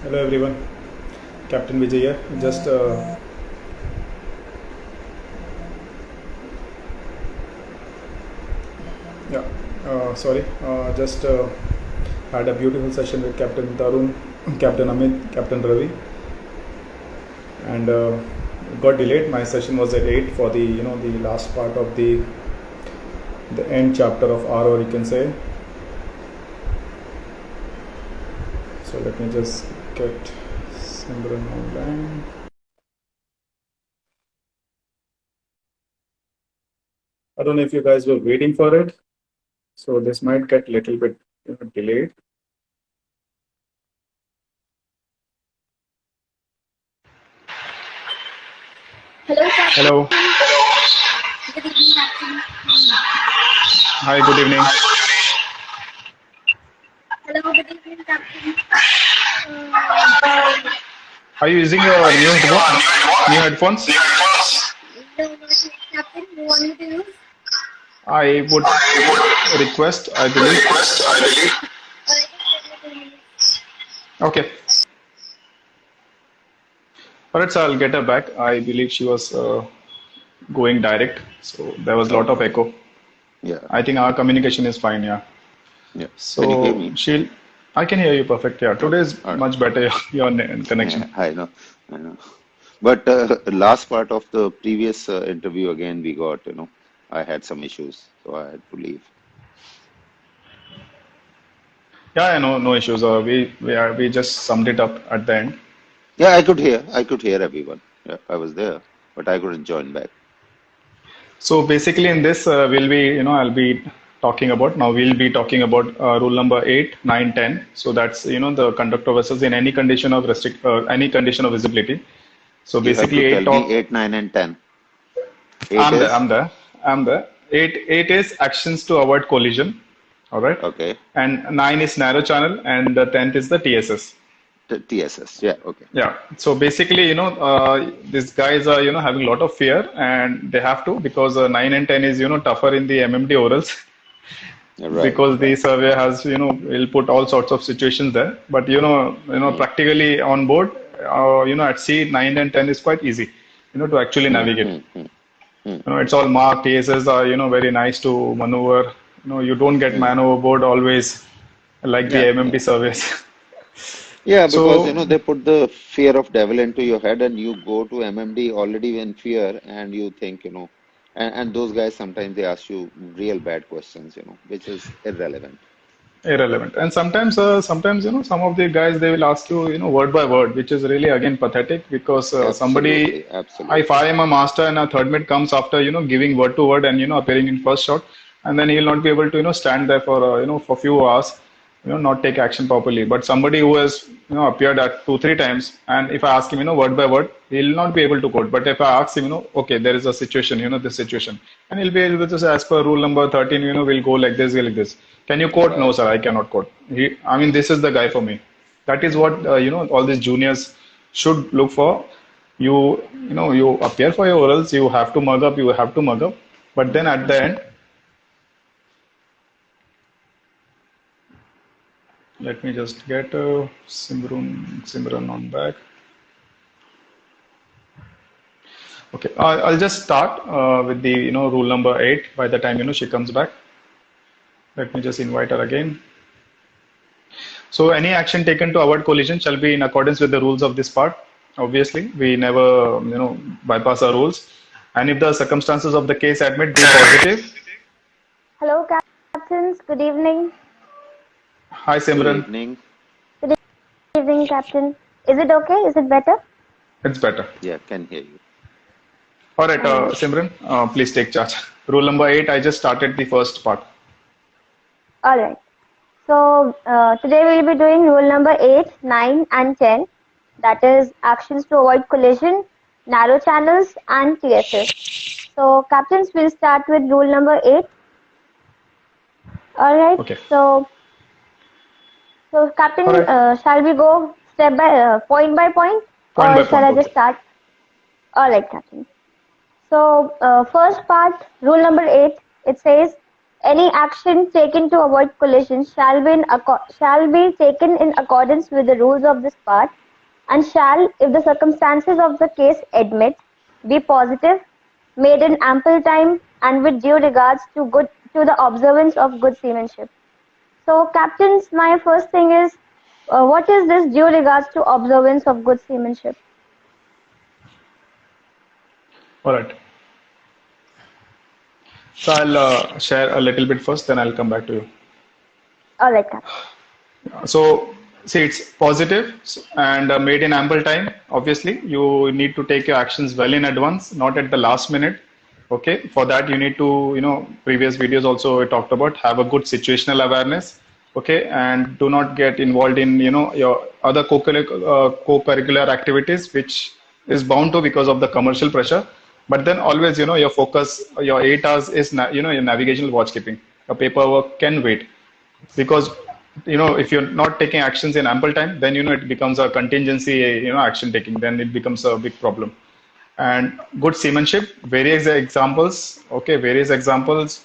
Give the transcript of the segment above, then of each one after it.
Hello everyone, Captain Vijay here. Just yeah, sorry. Just had a beautiful session with Captain Tarun, Captain Amit, Captain Ravi, and got delayed. My session was at 8 for the last part of the end chapter of R, or you can say. So let me just get Simran online. I don't know if you guys were waiting for it, so this might get little bit delayed. Hello, Captain. Hello. Good evening, Captain. Hi. Good evening. Hello, good evening, Captain. Are you using your new headphones? No, not yet, Captain. You want me to use? I would request, I believe. Just give me 2 minutes. Okay. Alright, so I'll get her back. I believe she was going direct, so there was a lot of Okay. echo. Yeah. I think our communication is fine, yeah. Yeah. Can you hear So me? I can hear you perfect, yeah. Today Okay. is All right. much better, your connection. Yeah, I know. I know. But last part of the previous interview, again, we got, I had some issues, so I had to leave. Yeah, I know, no issues. We just summed it up at the end. Yeah, I could hear. I could hear everyone. Yeah, I was there, but I couldn't join back. So basically, in this, I'll be talking about now. We'll be talking about rule number 8, 9, 10. So that's the conductor vessels in any condition of any condition of visibility. So You have basically, to tell 8 me talk. 8, 9, and 10. 8 I'm there. is? I'm there. I'm there. Eight is actions to avoid collision. All right, Okay. and 9 is narrow channel, and the 10th is the TSS. TSS. Yeah, okay. Yeah. So basically, these guys are, having a lot of fear and they have to because 9 and 10 is, tougher in the MMD orals Right, because the right. survey has, will put all sorts of situations there. But, Mm, practically on board, at sea, 9 and 10 is quite easy, to actually mm, navigate. mm, mm, mm, It's all marked. TSS are, very nice to maneuver. You don't get mm. man overboard always like the Yeah, MMD yeah. surveys. Yeah, because So they put the fear of devil into your head and you go to MMD already in fear and you think, and those guys sometimes they ask you real bad questions, which is irrelevant. irrelevant. And sometimes some of the guys they will ask you word by word, which is really again pathetic because somebody, Absolutely, if I absolutely. am a master and a third mate comes after giving word to word and appearing in first shot, and then he'll not be able to stand there for for few hours, not take action properly. But somebody who has appeared at 2 3 times, and if I ask him word by word, he'll not be able to quote. But if I ask him okay, there is a situation, this situation, and he'll be able to say as per rule number 13, we'll go like this, like this. Can you quote? No, Right, sir, I cannot quote. I mean, this is the guy for me. That is what all these juniors should look for. You appear for your orals. You have to mug up. You have to mug up. But then at the end, let me just get Simran on back. Okay, I'll just start with the rule number 8. By the time she comes back, let me just invite her again. So any action taken to avoid collision shall be in accordance with the rules of this part. Obviously, we never, bypass our rules. And if the circumstances of the case admit, be positive. Hello, Captains. Good evening. Hi, good Simran. evening. Good evening, Captain. Is it okay? Is it better? It's better. Yeah, can hear you. All right, All right. Simran, please take charge. Rule number 8, I just started the first part. All right. So today we'll be doing rule number 8, 9, and 10. That is actions to avoid collision, narrow channels, and TSS. So, Captains, we'll start with rule number 8. All right. Okay. So, All Captain, right. shall we go point by point, Point by or shall point. I just Okay. start? All right, Captain. So, first part, rule number 8, it says Any action taken to avoid collision shall be taken in accordance with the rules of this part, and shall, if the circumstances of the case admit, be positive, made in ample time, and with due regards to the observance of good seamanship. So, captains, my first thing is, what is this due regards to observance of good seamanship? All right. So I'll share a little bit first, then I'll come back to you. All right, captain. So, see, it's positive and made in ample time. Obviously, you need to take your actions well in advance, not at the last minute. Okay, for that you need to, previous videos also I talked about, have a good situational awareness. Okay, and do not get involved in, your other co-curricular activities, which is bound to because of the commercial pressure. But then always, your focus, your 8 hours is, your navigational watchkeeping. Your paperwork can wait, because if you're not taking actions in ample time, then it becomes a contingency, action taking, then it becomes a big problem. And good seamanship, various examples. Okay, various examples.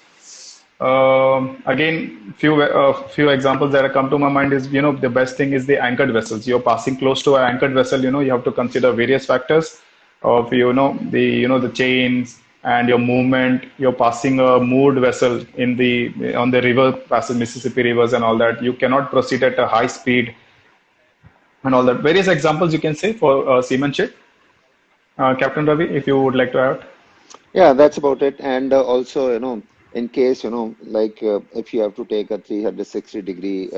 Again, few examples that have come to my mind is, the best thing is the anchored vessels. You're passing close to an anchored vessel, you have to consider various factors of, the chains and your movement. You're passing a moored vessel on the river, passing Mississippi rivers and all that. You cannot proceed at a high speed and all that. Various examples you can say for seamanship. Captain Ravi, if you would like to add. Yeah, that's about it. And also, in case, like if you have to take a 360-degree,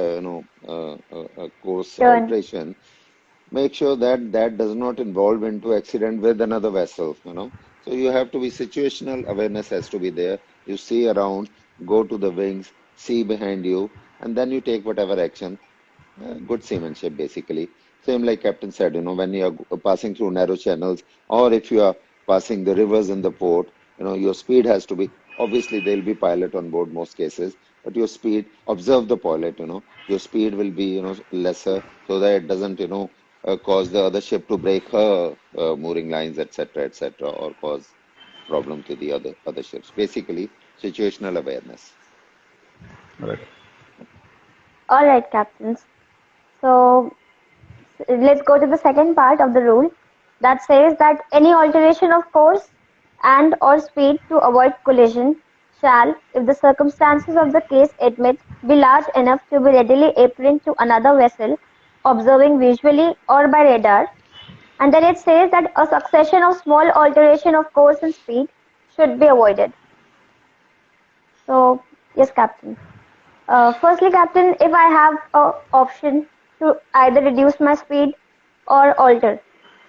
course Sure. alteration, make sure that that does not involve into accident with another vessel. So you have to be situational awareness has to be there. You see around, go to the wings, see behind you, and then you take whatever action. Good seamanship, basically. Same like Captain said, when you are passing through narrow channels, or if you are passing the rivers in the port, your speed has to be, obviously there'll be pilot on board most cases, but your speed, observe the pilot, your speed will be, lesser so that it doesn't, cause the other ship to break her mooring lines, etc., or cause problem to the other ships. Basically, situational awareness. All right. All right, captains. So, let's go to the second part of the rule that says that any alteration of course and or speed to avoid collision shall, if the circumstances of the case admit, be large enough to be readily apparent to another vessel observing visually or by radar. And then it says that a succession of small alteration of course and speed should be avoided. So, yes, Captain. Firstly, Captain, if I have an option to either reduce my speed or alter,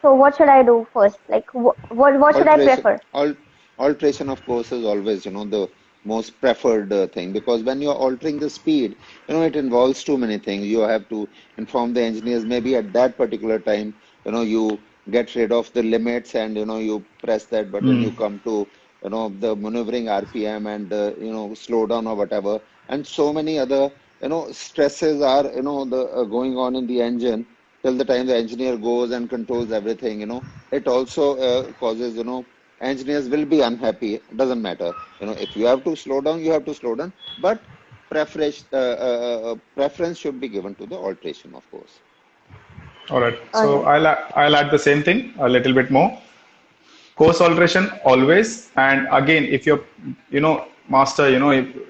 so what should I do first? Like, what should I Alteration, prefer? alteration of course is always, the most preferred thing, because when you're altering the speed, it involves too many things. You have to inform the engineers maybe at that particular time, you get rid of the limits and, you press that button, you come to, the maneuvering RPM and, slow down or whatever. And so many other, stresses are, going on in the engine till the time the engineer goes and controls everything. It also causes, engineers will be unhappy. Doesn't matter. If you have to slow down, you have to slow down. But preference should be given to the alteration, of course. All right. All So right. I'll add the same thing a little bit more. Course alteration always, and again, if you're, master,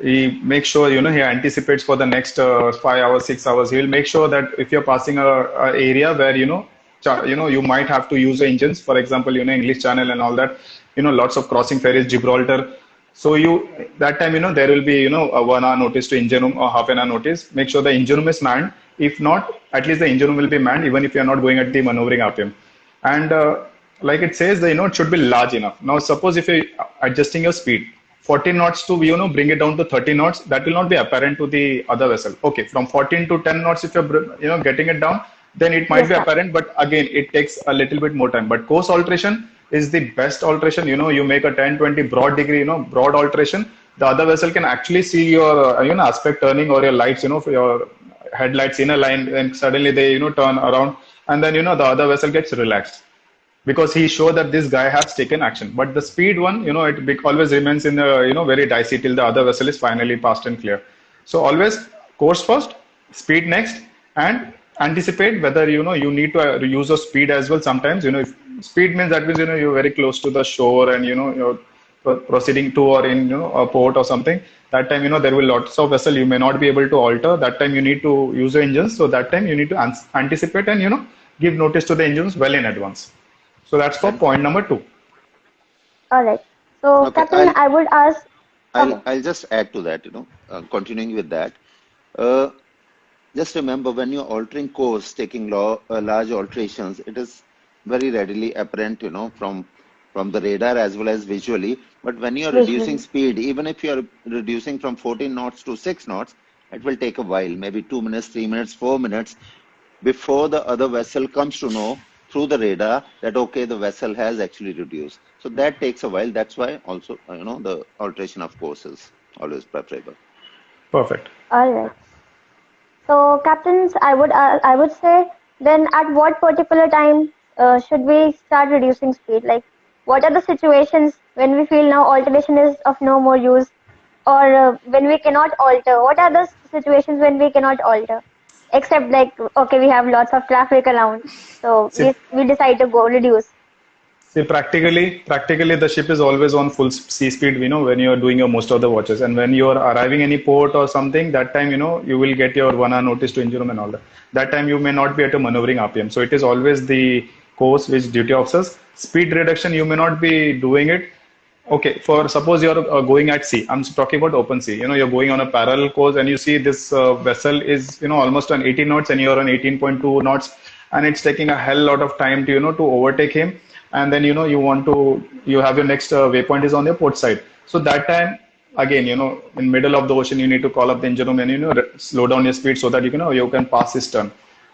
he makes sure, he anticipates for the next 5 hours, 6 hours. He will make sure that if you're passing a area where, you might have to use the engines, for example, English Channel and all that, lots of crossing ferries, Gibraltar. So that time, there will be, a 1 hour notice to engine room or half an hour notice. Make sure the engine room is manned. If not, at least the engine room will be manned, even if you're not going at the maneuvering RPM. And like it says, it should be large enough. Now, suppose if you're adjusting your speed, 14 knots to, bring it down to 30 knots, that will not be apparent to the other vessel. Okay, from 14 to 10 knots, if you're, getting it down, then it might Yes, be Captain. apparent, but again, it takes a little bit more time. But course alteration is the best alteration. You make a 10, 20 broad degree, broad alteration. The other vessel can actually see your, aspect turning or your lights, for your headlights in a line, and suddenly they, turn around, and then, the other vessel gets relaxed. because he showed that this guy has taken action. But the speed one, it always remains in the, very dicey till the other vessel is finally passed and clear. So always course first, speed next, and anticipate whether, you need to use a speed as well. Sometimes, if speed means that means, you're very close to the shore and, you're proceeding to or in, a port or something. That time, there will lots of vessel you may not be able to alter. That time you need to use the engines. So that time you need to anticipate and, give notice to the engines well in advance. So that's for And point number two. All right. So, okay, Captain, I would ask. Okay. I'll just add to that, continuing with that. Uh, just remember when you're altering course, taking large alterations, it is very readily apparent, from the radar as well as visually. But when you're reducing Visually. speed, even if you're reducing from 14 knots to 6 knots, it will take a while, maybe 2 minutes, 3 minutes, 4 minutes, before the other vessel comes to know through the radar that okay, the vessel has actually reduced. So that takes a while. That's why also, the alteration of course is always preferable. Perfect. All right. So, captains, I would say then at what particular time should we start reducing speed? Like, what are the situations when we feel now alteration is of no more use, or when we cannot alter? What are the situations when we cannot alter? Except like, okay, we have lots of traffic around, so See, we decide to go reduce. See, practically, the ship is always on full sea speed, when you're doing your most of the watches. And when you're arriving any port or something, that time, you will get your 1 hour notice to engine room and all that. That time, you may not be at a maneuvering RPM. So it is always the course which duty officers. Speed reduction, you may not be doing it. Okay, for suppose you're going at sea. I'm talking about open sea. You're going on a parallel course and you see this vessel is, almost on 18 knots and you're on 18.2 knots, and it's taking a hell lot of time to, to overtake him. And then, you have your next waypoint is on your port side. So that time, again, in middle of the ocean, you need to call up the engine room and, slow down your speed so that you can pass this turn.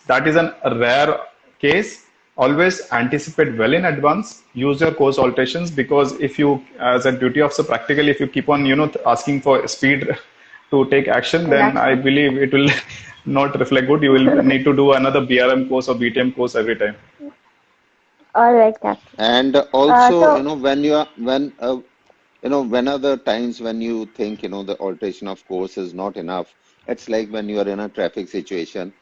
That is a rare case. Always anticipate well in advance. Use your course alterations, because if you, as a duty officer, practically, if you keep on, asking for speed to take action, then I Exactly. believe it will not reflect good. You will need to do another BRM course or BTM course every time. All right, Captain. And also, So, when are the times when you think, the alteration of course is not enough? It's like when you are in a traffic situation,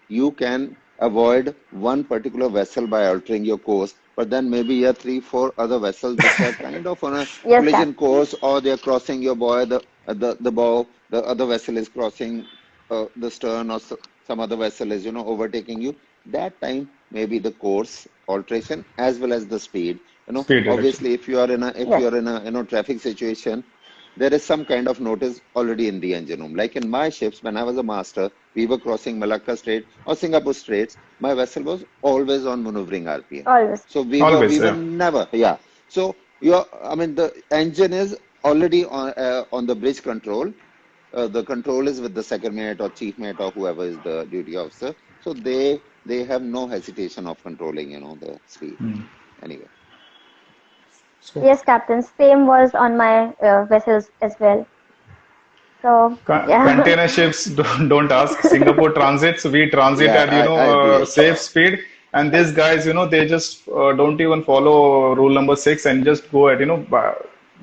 you can avoid one particular vessel by altering your course, but then maybe you have three, four other vessels which are kind of on a yes, collision Captain. course, or they're crossing your bow, the bow, the other vessel is crossing the stern, or some other vessel is, overtaking you. That time maybe the course alteration as well as the speed. Speed reduction. Obviously, if Yes. you're in a traffic situation, there is some kind of notice already in the engine room. Like in my ships, when I was a master, we were crossing Malacca Strait or Singapore Straits. My vessel was always on maneuvering RPM. Always. So we Always, were yeah. never, yeah. So the engine is already on the bridge control. The control is with the second mate or chief mate or whoever is the duty officer. So they have no hesitation of controlling, the speed. Anyway, So Yes, Captain. Same was on my vessels as well. So, yeah. container ships don't ask. Singapore transits, we transit yeah, at I agree. safe speed, and these guys, they just don't even follow rule number 6 and just go at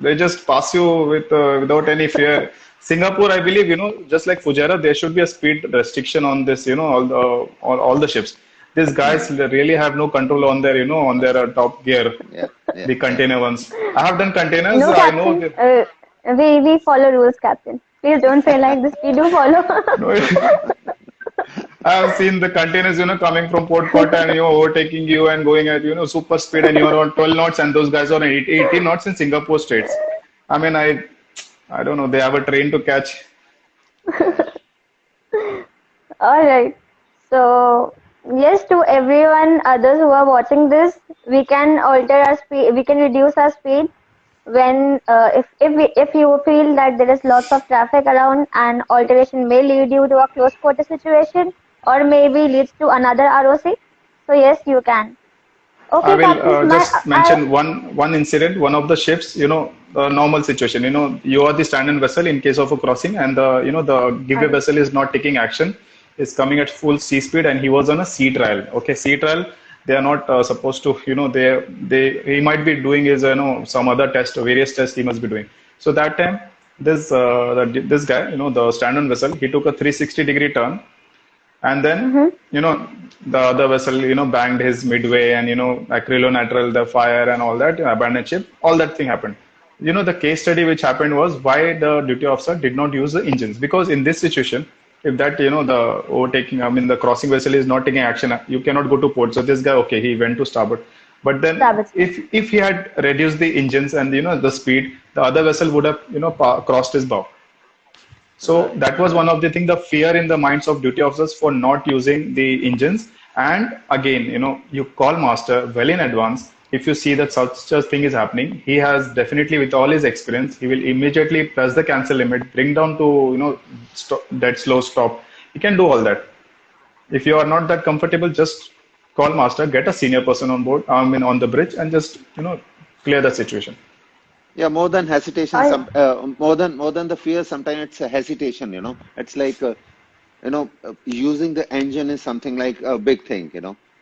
they just pass you without any fear. Singapore, I believe, just like Fujairah, there should be a speed restriction on this, all the ships. These guys really have no control on their top gear, Yeah, yeah, the yeah. container ones. I have done containers. No, I know Captain. that. We follow rules, Captain. Please don't say like this. We do follow. No, I have seen the containers, coming from Port Cotta and overtaking you and going at super speed, and you're on 12 knots, and those guys are on 18 knots in Singapore Straits. I mean, I don't know. They have a train to catch. All right. So, yes, to everyone others who are watching this, we can alter our speed. We can reduce our speed when if you feel that there is lots of traffic around and alteration may lead you to a close quarter situation or maybe leads to another ROC. So yes, you can. I Okay, will captains. just mention one incident. One of the ships, normal situation. You are the stand-in vessel in case of a crossing, and the giveaway vessel is not taking action, is coming at full sea speed, and he was on a sea trial. Okay, sea trial, they are not supposed to, he might be doing his, some other test, various tests he must be doing. So that time, this guy, the stand-on vessel, he took a 360-degree turn, and then, Mm-hmm. the other vessel, banged his midway, and, acrylonitrile, the fire and all that, abandoned ship, all that thing happened. The case study which happened was why the duty officer did not use the engines. Because in this situation, if that, the overtaking, I mean, the crossing vessel is not taking action, you cannot go to port. So this guy, okay, he went to starboard. But then Starboard side. if he had reduced the engines and, the speed, the other vessel would have, crossed his bow. So Right, that was one right. of the things, the fear in the minds of duty officers for not using the engines. And again, you call master well in advance. If you see that such a thing is happening, he has definitely, with all his experience, he will immediately press the cancel limit, bring down to, dead slow stop. He can do all that. If you are not that comfortable, just call master, get a senior person on board, I mean, on the bridge, and just, clear the situation. Yeah, more than hesitation, All right. more than the fear, sometimes it's a hesitation, It's like using the engine is something like a big thing.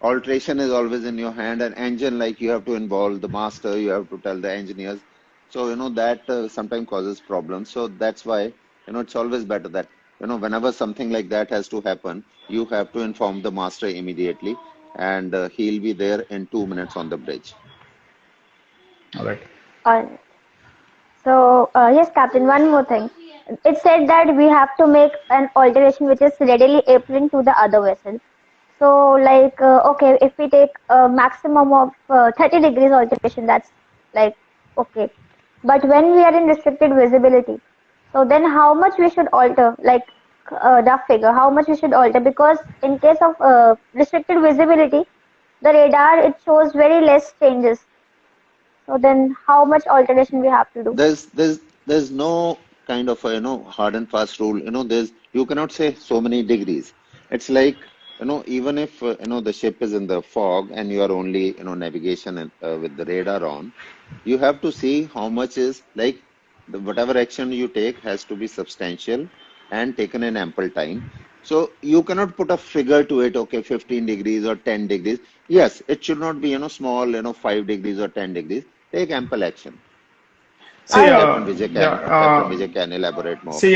Alteration is always in your hand, and engine, like, you have to involve the master, you have to tell the engineers. So, that sometimes causes problems. So that's why, it's always better that, whenever something like that has to happen, you have to inform the master immediately, and he'll be there in 2 minutes on the bridge. All right. All right. So, yes, Captain, one more thing. It said that we have to make an alteration which is readily apparent to the other vessel. So, like, okay, if we take a maximum of 30 degrees alteration, that's like, okay. But when we are in restricted visibility, so then how much we should alter, like, rough figure, how much we should alter? Because in case of restricted visibility, the radar, it shows very less changes. So then how much alteration we have to do? There's no kind of a, hard and fast rule. There's you cannot say so many degrees. It's like, even if the ship is in the fog and you are only, navigation and, with the radar on, you have to see how much is, like, whatever action you take has to be substantial and taken in ample time. So you cannot put a figure to it, okay, 15 degrees or 10 degrees. Yes, it should not be, small, 5 degrees or 10 degrees. Take ample action. See, All right. yeah, Captain Vijay can elaborate more. see,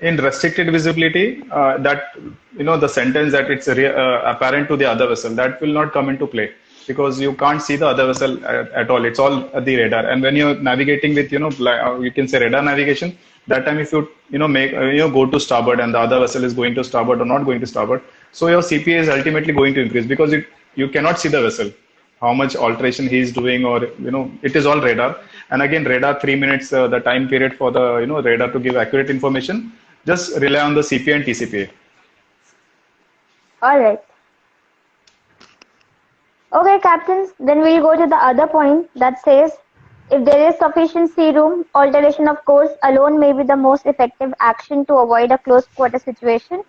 in restricted visibility, that, the sentence that it's apparent to the other vessel, that will not come into play, because you can't see the other vessel at all. It's all at the radar. And when you're navigating with, you can say radar navigation. That time, if you, make, go to starboard, and the other vessel is going to starboard or not going to starboard, so your CPA is ultimately going to increase, because you cannot see the vessel, how much alteration he is doing, or, it is all radar. And again, radar, 3 minutes, the time period for the, radar to give accurate information. Just rely on the CPA and TCPA. All right. Okay, captains, then we'll go to the other point that says if there is sufficient sea room, alteration of course alone may be the most effective action to avoid a close quarter situation,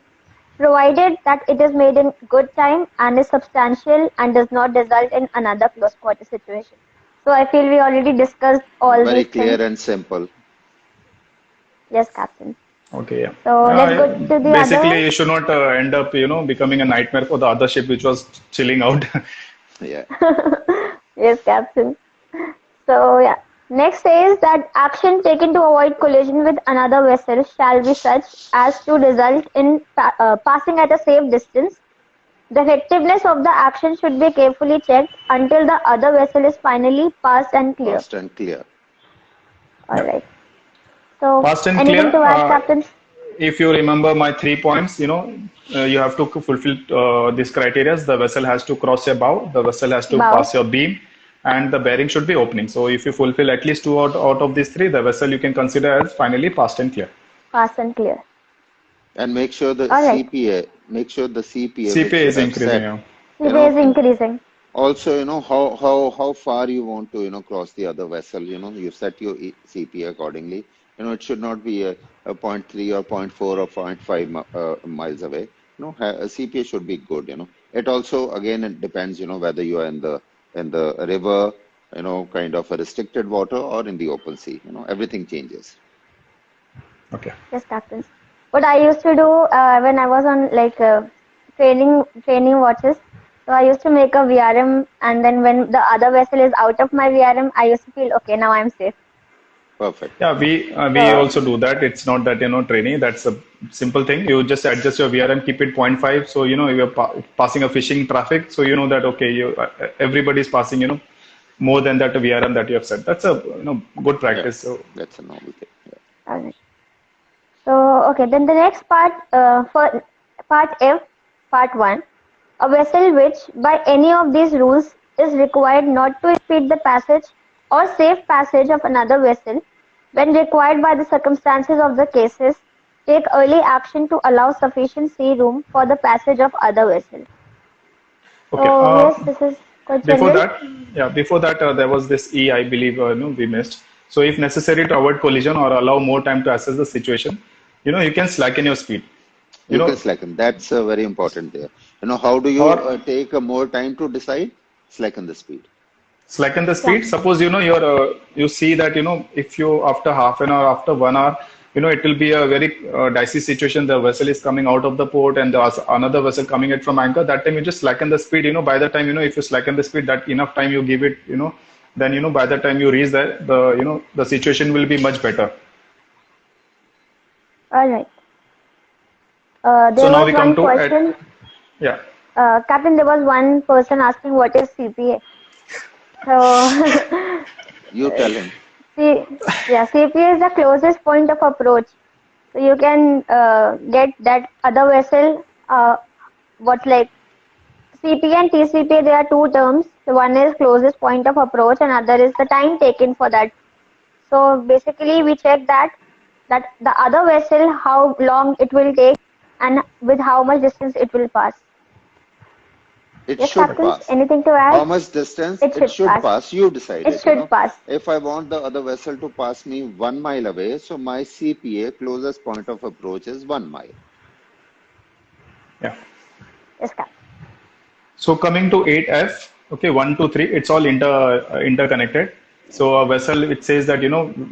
provided that it is made in good time and is substantial and does not result in another close quarter situation. So I feel we already discussed all Very these clear things. and simple. Yes, captain. Okay, yeah. So let's go to the other Basically, one. you should not end up, becoming a nightmare for the other ship which was chilling out. Yeah. Yes, captain. So yeah. Next says that action taken to avoid collision with another vessel shall be such as to result in passing at a safe distance. The effectiveness of the action should be carefully checked until the other vessel is finally passed and clear. Fast and clear. All Yeah. right. So Fast and clear. anything to add, captain? If you remember my 3 points, you have to fulfill these criteria. The vessel has to cross your bow, the vessel has to Bow, pass your beam, and the bearing should be opening. So if you fulfill at least two out of these three, the vessel you can consider as finally passed and clear. fast and clear. And make sure All right. the CPA which CPA you is have increasing. set, Yeah. you CPA is know, increasing. also, how far you want to, cross the other vessel, you set your CPA accordingly. It should not be a point 0.3 or point 0.4 or point 0.5 miles away. A CPA should be good. It also, again, it depends, whether you are in the river, kind of a restricted water, or in the open sea. Everything changes. Okay. Yes, captain. What I used to do when I was on like training watches. So I used to make a VRM, and then when the other vessel is out of my VRM, I used to feel okay, now I'm safe. Perfect. Yeah, we So also do that. It's not that training. That's a simple thing. You just adjust your VRM, keep it 0.5. So you're passing a fishing traffic. So you know that okay, everybody's passing more than that VRM that you have set. That's a good Yeah, practice. So that's a normal thing. Yeah. alright. So okay, then the next part for part F, part one, a vessel which by any of these rules is required not to impede the passage or safe passage of another vessel when required by the circumstances of the cases, take early action to allow sufficient sea room for the passage of other vessels. okay. So yes, this is quite Before general. that, yeah, before that there was this E, I believe, we missed. So if necessary to avoid collision or allow more time to assess the situation, you can slacken your speed. You You can know, slacken. That's very important there. How do you or take more time to decide? Slacken the speed. slacken the speed. Exactly. Suppose you see that if you after half an hour, after 1 hour, it will be a very dicey situation. The vessel is coming out of the port and there's another vessel coming in from anchor. That time you just slacken the speed. By the time if you slacken the speed, that enough time you give it, then by the time you reach there, the situation will be much better. All right. So There now was we come one to at question, yeah. Captain. There was one person asking what is CPA. So You tell him. See, yeah, CPA is the closest point of approach. So you can get that other vessel. What's like CPA and TCPA? There are two terms. So one is closest point of approach, and other is the time taken for that. So basically, we check that the other vessel how long it will take and with how much distance it will pass. It Yes, should Captain. pass. Anything to How add? much distance? It It should should pass. pass. You decide It it. should pass. If I want the other vessel to pass me 1 mile away, so my CPA closest point of approach is 1 mile. Yeah. Yes, Captain. So coming to 8F, okay, 1, 2, 3, it's all interconnected. So a vessel, it says that,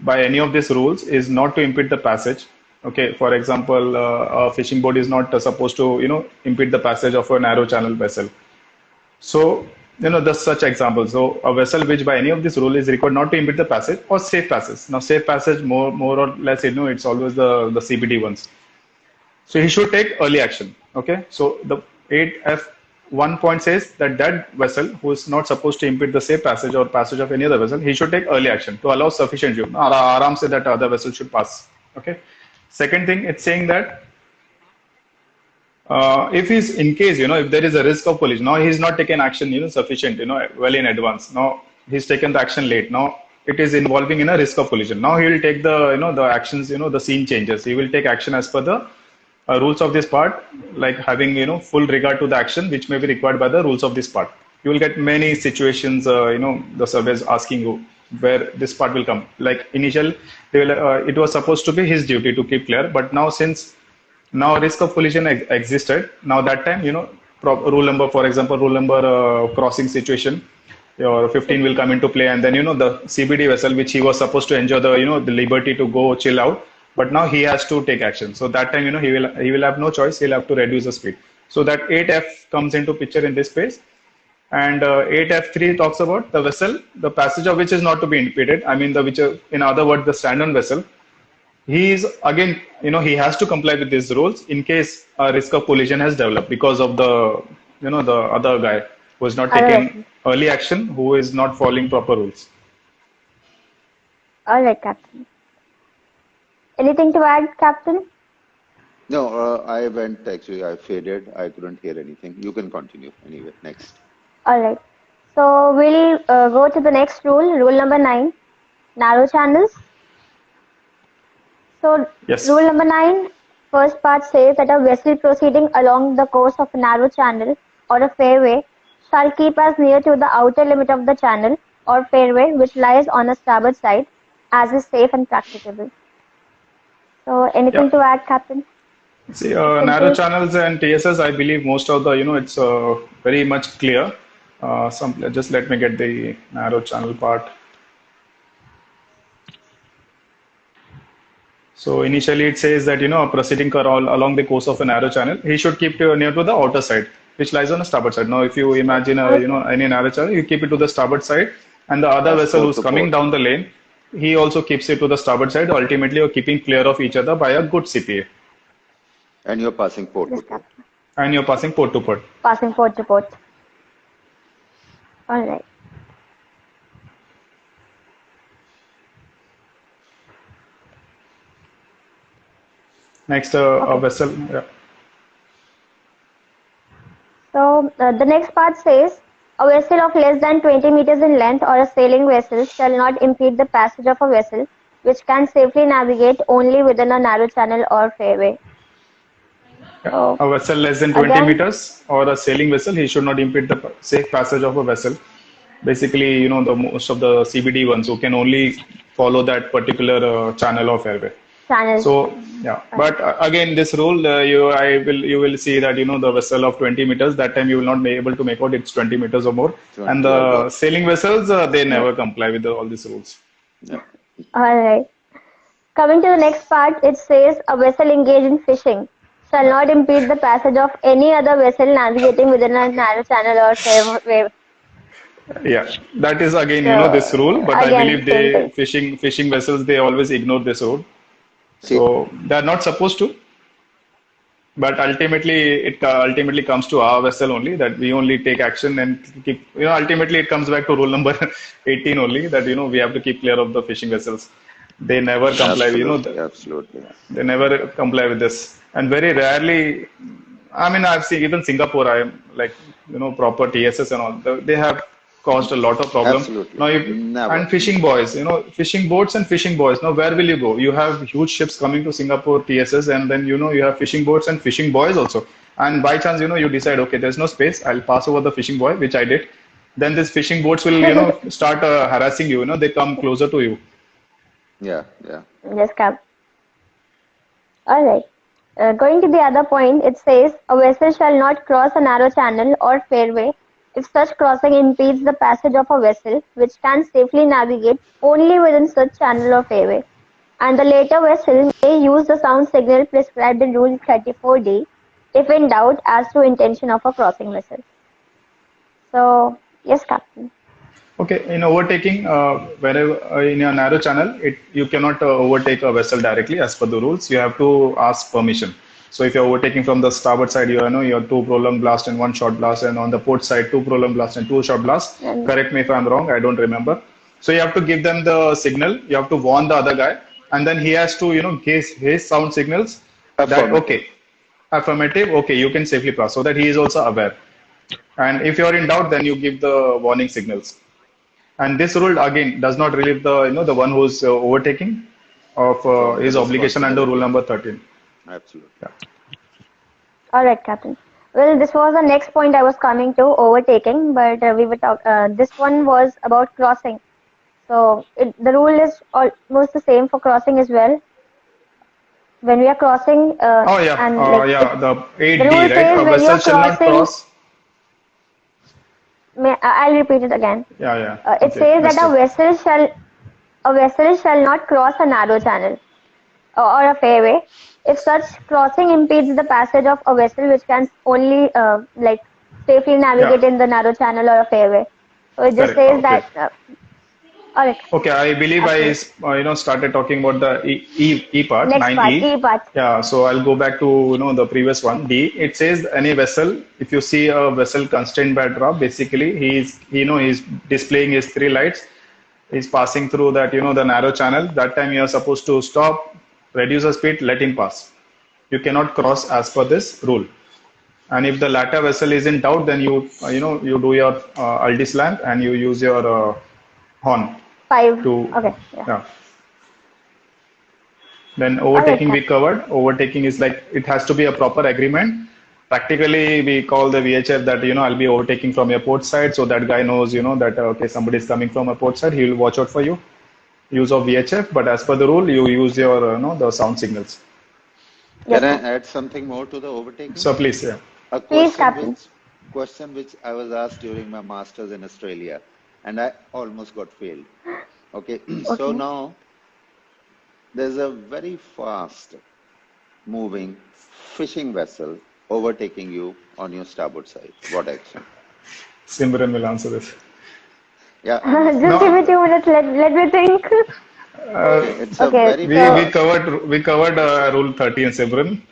by any of these rules is not to impede the passage. Okay, for example, a fishing boat is not supposed to, impede the passage of a narrow channel vessel. So, there's such examples. So a vessel which by any of these rule is required not to impede the passage or safe passage. Now, safe passage, more or less, it's always the CBD ones. So he should take early action. Okay. So the 8F1 point says that that vessel who is not supposed to impede the safe passage or passage of any other vessel, he should take early action to allow sufficient view. Aram said that other vessel should pass. Okay. Second thing, it's saying that if he's in case, if there is a risk of collision, now he's not taken action, sufficient, well in advance. Now he's taken the action late. Now it is involving in a risk of collision. Now he will take the actions, the scene changes. He will take action as per the rules of this part, like having full regard to the action which may be required by the rules of this part. You will get many situations, the surveys asking you where this part will come. Like initial, it was supposed to be his duty to keep clear, but now since now risk of collision existed, now that time rule number, for example, rule number crossing situation. Your 15 will come into play, and then the CBD vessel, which he was supposed to enjoy the liberty to go chill out, but now he has to take action. So that time he will have no choice. He'll have to reduce the speed. So that 8F comes into picture in this space, and 8F3 talks about the vessel, the passage of which is not to be impeded. I mean in other words, the stand-on vessel. He is again, he has to comply with these rules in case a risk of collision has developed because of the other guy who is not Other taking vessel. early action, who is not following proper rules. All right, Captain. Anything to add, Captain? No, I went actually, I faded. I couldn't hear anything. You can continue anyway. Next. All right. So we'll go to the next rule, rule number 9, narrow channels. So Yes. rule number 9, first part says that a vessel proceeding along the course of a narrow channel or a fairway shall keep as near to the outer limit of the channel or fairway which lies on the starboard side as is safe and practicable. So anything Yeah. to add, Captain? See, Just in narrow case. channels and TSS, I believe most of the, it's very much clear. Just let me get the narrow channel part. So initially it says that, a proceeding car along the course of a narrow channel, he should keep near to the outer side. which lies on the starboard side. Now, if you imagine Okay. any narrow channel, you keep it to the starboard side, and the other That's vessel port who's to coming port. down the lane, he also keeps it to the starboard side. Ultimately, you're keeping clear of each other by a good CPA, And you're passing port to Yes, port. Captain. and you're passing port to port. Passing port to port. All right. Next, a Okay. vessel. Yeah. So the next part says a vessel of less than 20 meters in length or a sailing vessel shall not impede the passage of a vessel which can safely navigate only within a narrow channel or fairway. Yeah. So A vessel less than 20 again, meters or a sailing vessel, he should not impede the safe passage of a vessel. Basically, the most of the CBD ones who can only follow that particular channel or fairway. channel. So yeah, but again, this rule you will see that the vessel of 20 meters that time you will not be able to make out it's 20 meters or more, and 20 or the above. sailing vessels they Yeah. never comply with all these rules. Yeah. All right. Coming to the next part, it says a vessel engaged in fishing shall not impede the passage of any other vessel navigating within a narrow channel or fairway. Yeah, that is again this rule, So but I again, believe same they thing. fishing vessels they always ignore this rule, See, so they are not supposed to. But ultimately, it ultimately comes to our vessel only that we only take action and keep. Ultimately, it comes back to rule number 18 only that we have to keep clear of the fishing vessels. They never comply. absolutely, absolutely. They never comply with this, and very rarely. I mean, I've seen even Singapore. I am like proper TSS and all. They have caused a lot of problem. Absolutely. Now, Never. and fishing boys, fishing boats and fishing boys. Now, where will you go? You have huge ships coming to Singapore TSS, and then you have fishing boats and fishing boys also. And by chance, you decide, okay, there's no space. I'll pass over the fishing boy, which I did. Then these fishing boats will, start harassing you. They come closer to you. Yeah, yeah. Yes, Cap. All right. Going to the other point, it says a vessel shall not cross a narrow channel or fairway if such crossing impedes the passage of a vessel which can safely navigate only within such channel or fairway. And the later vessel may use the sound signal prescribed in Rule 34D if in doubt as to intention of a crossing vessel. So, yes, Captain. Okay, in overtaking, whenever in a narrow channel, you cannot overtake a vessel directly as per the rules. You have to ask permission. So if you're overtaking from the starboard side, you have two prolonged blast and one short blast, and on the port side, two prolonged blast and two short blasts. And Correct me if I'm wrong. I don't remember. So you have to give them the signal. You have to warn the other guy, and then he has to give his sound signals that Affirmative. okay, affirmative, okay, you can safely pass, so that he is also aware. And if you are in doubt, then you give the warning signals. And this rule again does not relieve the one who's overtaking of From the his obligation under rule responsibility. number 13. Absolutely. all right, Captain. Well, this was the next point I was coming to overtaking, but we were this one was about crossing. So the rule is almost the same for crossing as well. When we are crossing, Oh yeah, and like it, yeah, the the 8D, rule right? says A when you vessel are shall not crossing, cross. I'll repeat it again. Yeah, yeah. It Okay, says that missed it. a vessel shall not cross a narrow channel or a fairway if such crossing impedes the passage of a vessel which can only like safely Yeah, navigate in the narrow channel or a fairway. So it just correct. says Okay. that. All right, Okay, I believe I absolutely. started talking about the E part, Next part, 9E. E part. Yeah, so I'll go back to the previous one, D. It says any vessel, if you see a vessel constrained by drop, basically he's displaying his three lights. He's passing through that the narrow channel. That time you are supposed to stop, reduce the speed, let him pass. You cannot cross as per this rule. And if the latter vessel is in doubt, then you do your Aldis lamp and you use your horn Five. to, Okay, yeah. yeah. Then All right, overtaking we Captain. covered. Overtaking is like it has to be a proper agreement. Practically, we call the VHF that I'll be overtaking from your port side, so that guy knows that okay, somebody is coming from a port side. He will watch out for you. Use of VHF, but as per the rule, you use your the sound signals. Can Yes, I Captain. add something more to the overtaking? So please, yeah. A Please, Captain. question which I was asked during my masters in Australia, and I almost got failed. Okay, so Okay. now there's a very fast moving fishing vessel overtaking you on your starboard side. What action? Simran will answer this. Yeah, I mean, Just give me No, 2 minutes. Let me think. okay, uh, it's a Okay, very we so fast, covered rule 30 and Simran.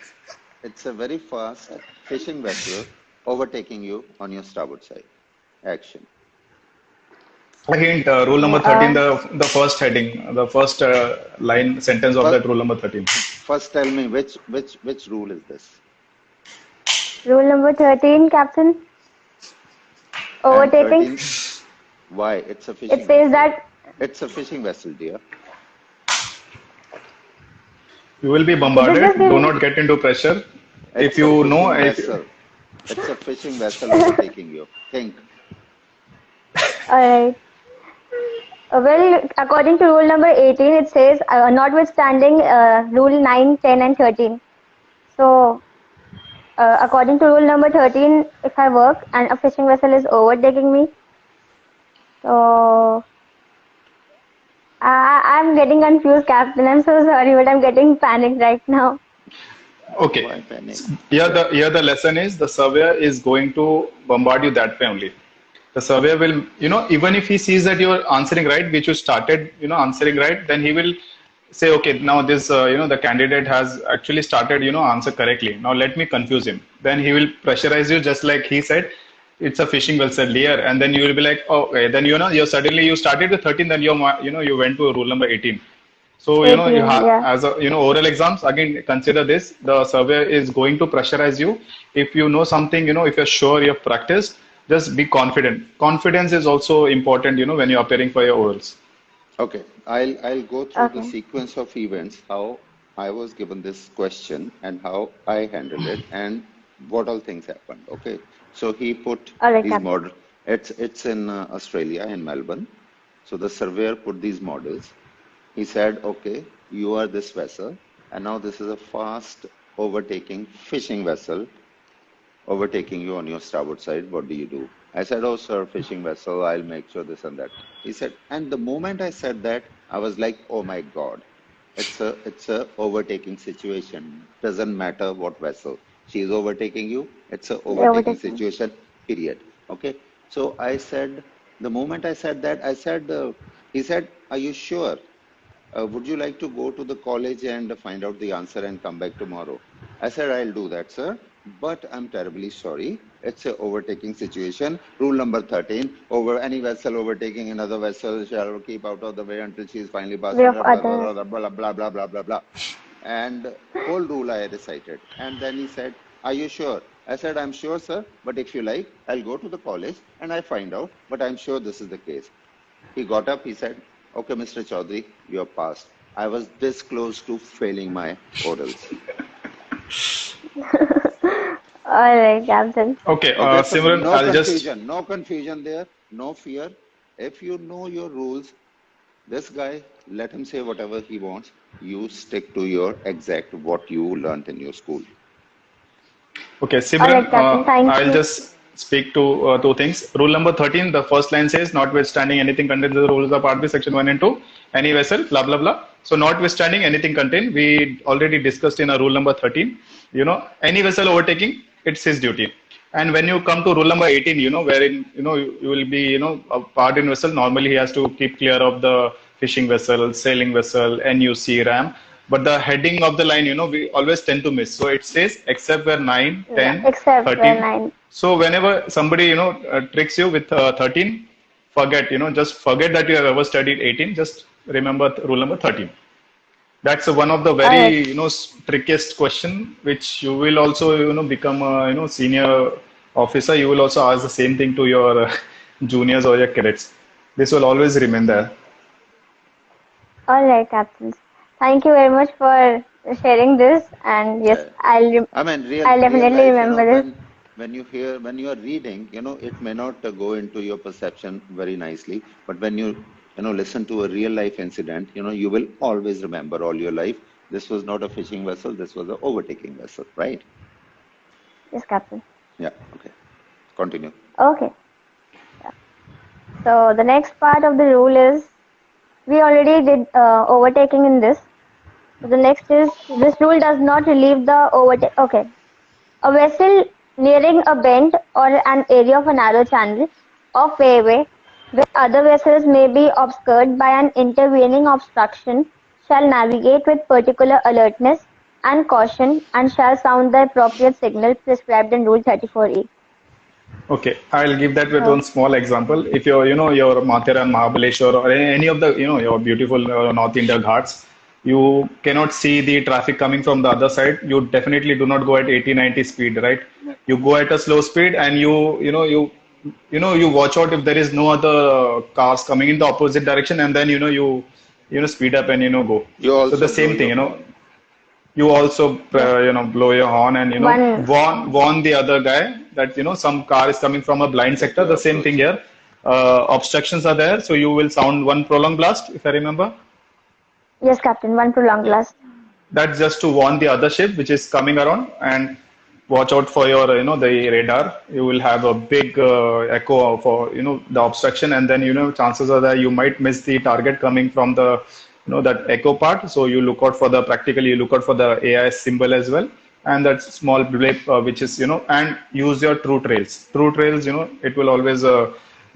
it's a very fast fishing vessel overtaking you on your starboard side. Action. A hint, rule okay. number 13, the first heading, the first line sentence of First, that rule number 13. first tell me which rule is this? Rule number 13, Captain. And Overtaking. 13, why? It's a It fishing says vessel. that. It's a fishing vessel, dear. You will be Okay, just bombarded. give Do me. not get into pressure. If It's a you know, fishing if vessel. It's a fishing vessel overtaking you. Think. All right. Well, according to rule number 18, it says notwithstanding rule 9, 10, and 13. So, according to rule number 13, if I work and a fishing vessel is overtaking me, so I'm getting confused, Captain. I'm so sorry, but I'm getting panicked right now. okay, Why panic? here the lesson is the surveyor is going to bombard you that way only. The surveyor will, even if he sees that you're answering right, which you started, answering right, then he will say, okay, now this, the candidate has actually started, answer correctly. Now let me confuse him. Then he will pressurize you just like he said, it's a fishing vessel here, and then you will be like, oh, okay, then you suddenly you started with 13, then you went to rule number 18. So, you 18, have, yeah. as a, oral exams, again, consider this. The survey is going to pressurize you. If you know something, if you're sure you've practiced, just be confident. Confidence is also important, when you're appearing for your orals. Okay, I'll go through the Okay. sequence of events, how I was given this question and how I handled it and what all things happened. Okay, so he put All right, these Captain. models. It's in Australia in Melbourne. So the surveyor put these models. He said, okay, you are this vessel, and now this is a fast overtaking fishing vessel overtaking you on your starboard side. What do you do? I said, oh, sir, fishing vessel, I'll make sure this and that. He said, and the moment I said that, I was like, oh my God, it's a overtaking situation. Doesn't matter what vessel. She is overtaking you. It's a They're overtaking overtaking. situation, period. Okay. So I said, the moment I said that, I said, he said, are you sure? Would you like to go to the college and find out the answer and come back tomorrow? I said, I'll do that, sir, but I'm terribly sorry. It's an overtaking situation. Rule number 13, over any vessel overtaking another vessel shall keep out of the way until she is finally passed Way of under blah, blah, other. blah, blah, blah, blah, blah, blah, blah. And whole rule I recited. And then he said, are you sure? I said, I'm sure, sir, but if you like, I'll go to the college and I find out, but I'm sure this is the case. He got up, he said, okay, Mr. Chaudhary, you're passed. I was this close to failing my orals. All right, Captain. Okay, Okay, so Simran, I'll just no confusion there, no fear. If you know your rules, this guy, let him say whatever he wants. You stick to your exact what you learned in your school. Okay, All Simran, right, Captain. Thank I'll you. just speak to two things. Rule number 13, the first line says, notwithstanding anything contained in the rules of RP section 1 and 2, any vessel, blah, blah, blah. So, notwithstanding anything contained, we already discussed in a rule number 13, any vessel overtaking, it's his duty. And when you come to rule number 18, wherein, you will be, a part in vessel, normally he has to keep clear of the fishing vessel, sailing vessel, NUC, RAM. But the heading of the line, we always tend to miss. So it says, except where 9, Yeah, 10, except when 13. 9. So whenever somebody, tricks you with 13, forget, just forget that you have ever studied 18. Just remember rule number 13. That's one of the All very, right. trickiest question, which you will also, become a, senior officer. You will also ask the same thing to your juniors or your cadets. This will always remain there. All right, Captains. Thank you very much for sharing this. And yes, Yeah. I mean, I'll real definitely life, remember this. when you are reading, it may not go into your perception very nicely, but when you listen to a real life incident, you will always remember all your life. This was not a fishing vessel, this was an overtaking vessel, right? Yes, Captain. Yeah, okay. Continue. Okay. So the next part of the rule is we already did overtaking in this. So the next is this rule does not relieve the overtake. Okay. A vessel nearing a bend or an area of a narrow channel or fairway where other vessels may be obscured by an intervening obstruction shall navigate with particular alertness and caution and shall sound the appropriate signal prescribed in Rule 34E. Okay, I'll give that with one So, small example. If you're, your Mathiran, Mahabaleshwar, or any of the, your beautiful North India ghats, you cannot see the traffic coming from the other side. You definitely do not go at 80, 90 speed, right? You go at a slow speed, and you watch out if there is no other cars coming in the opposite direction, and then speed up and go. You So the also blow same thing, your horn. you also yes, blow your horn and one, warn the other guy that some car is coming from a blind That sector. you're The same thing approaching. here. Obstructions are there, so you will sound one prolonged blast, if I remember. yes, Captain, one prolonged Yeah. blast. That's just to warn the other ship which is coming around, and watch out for your the radar. You will have a big echo for the obstruction, and then chances are that you might miss the target coming from the that echo part. So you look out for the practically you look out for the AIS symbol as well, and that small blip which is and use your true trails. True trails, it will always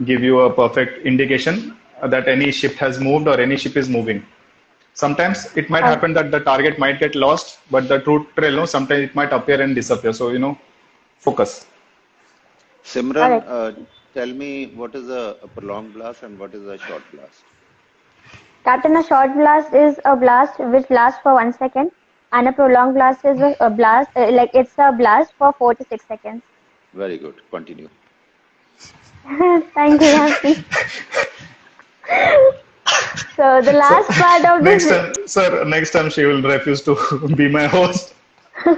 give you a perfect indication that any ship has moved or any ship is moving. Sometimes it might All, happen that the target might get lost, but the true trail, sometimes it might appear and disappear. So, focus. all Simran, right. tell me what is a prolonged blast and what is a short blast? Captain, a short blast is a blast which lasts for 1 second, and a prolonged blast is a blast, like it's a blast for 4 to 6 seconds. Very good. Continue. Thank you, Captain. So the So, last part of next this, time, sir, next time she will refuse to be my host. so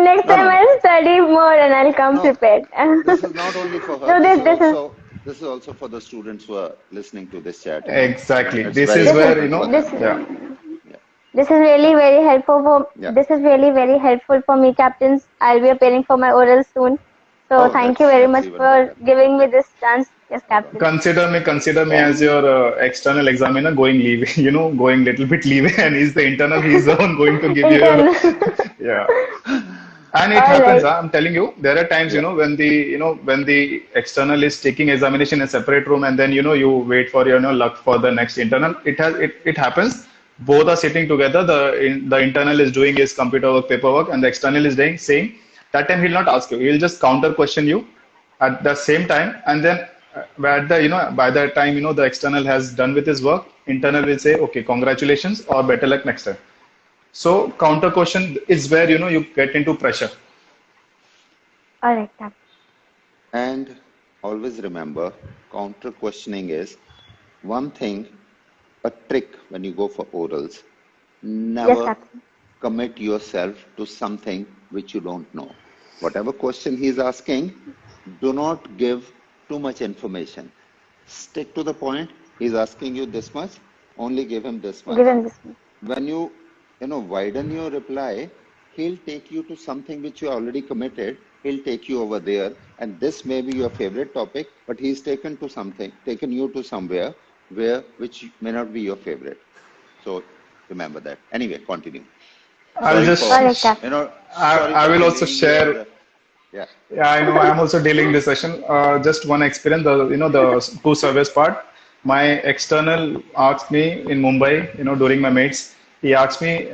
next No, time no, no. I'll study more and I'll come No, prepared. this is not only for her. No, This is also for the students who are listening to this chat. Exactly. It's This very is this is where, important for this them. yeah. Yeah, this is really very helpful for yeah. this is really very helpful for me, captains. I'll be appearing for my oral soon. So Oh, thank you very that's much even for better. giving me Yeah, this chance. Yes, no problem. captain. Consider me And as your external examiner going leave, going little bit leave, and he's the internal, he's the one going to give you your, Intern. yeah. And it All happens, right. I'm telling you, there are times, yeah, when the external is taking examination in a separate room, and then, you wait for, luck for the next internal. It happens. Both are sitting together. The internal is doing his computer work, paperwork, and the external is doing same. That time he'll not ask you. He'll just counter question you at the same time, and then by the time, the external has done with his work, internal will say, okay, congratulations or better luck next time. So counter question is where you get into pressure. All right, captain. and always remember, counter questioning is one thing, a trick when you go for orals. Yes, Never captain. commit yourself to something which you don't know. Whatever question he's asking, do not give too much information. Stick to the point. He's asking you this much, only give him this much. Give him this one. When you widen your reply, he'll take you to something which you already committed. He'll take you over there, and this may be your favorite topic, but he's taken you to somewhere which may not be your favorite. So remember that. Anyway, continue. I'll Sorry just All for right, captain. sorry I for will also delaying your share. yeah. Yeah, I know. I'm also dealing this session. Just one experience. The two service part. My external asked me in Mumbai. During my mates, he asked me.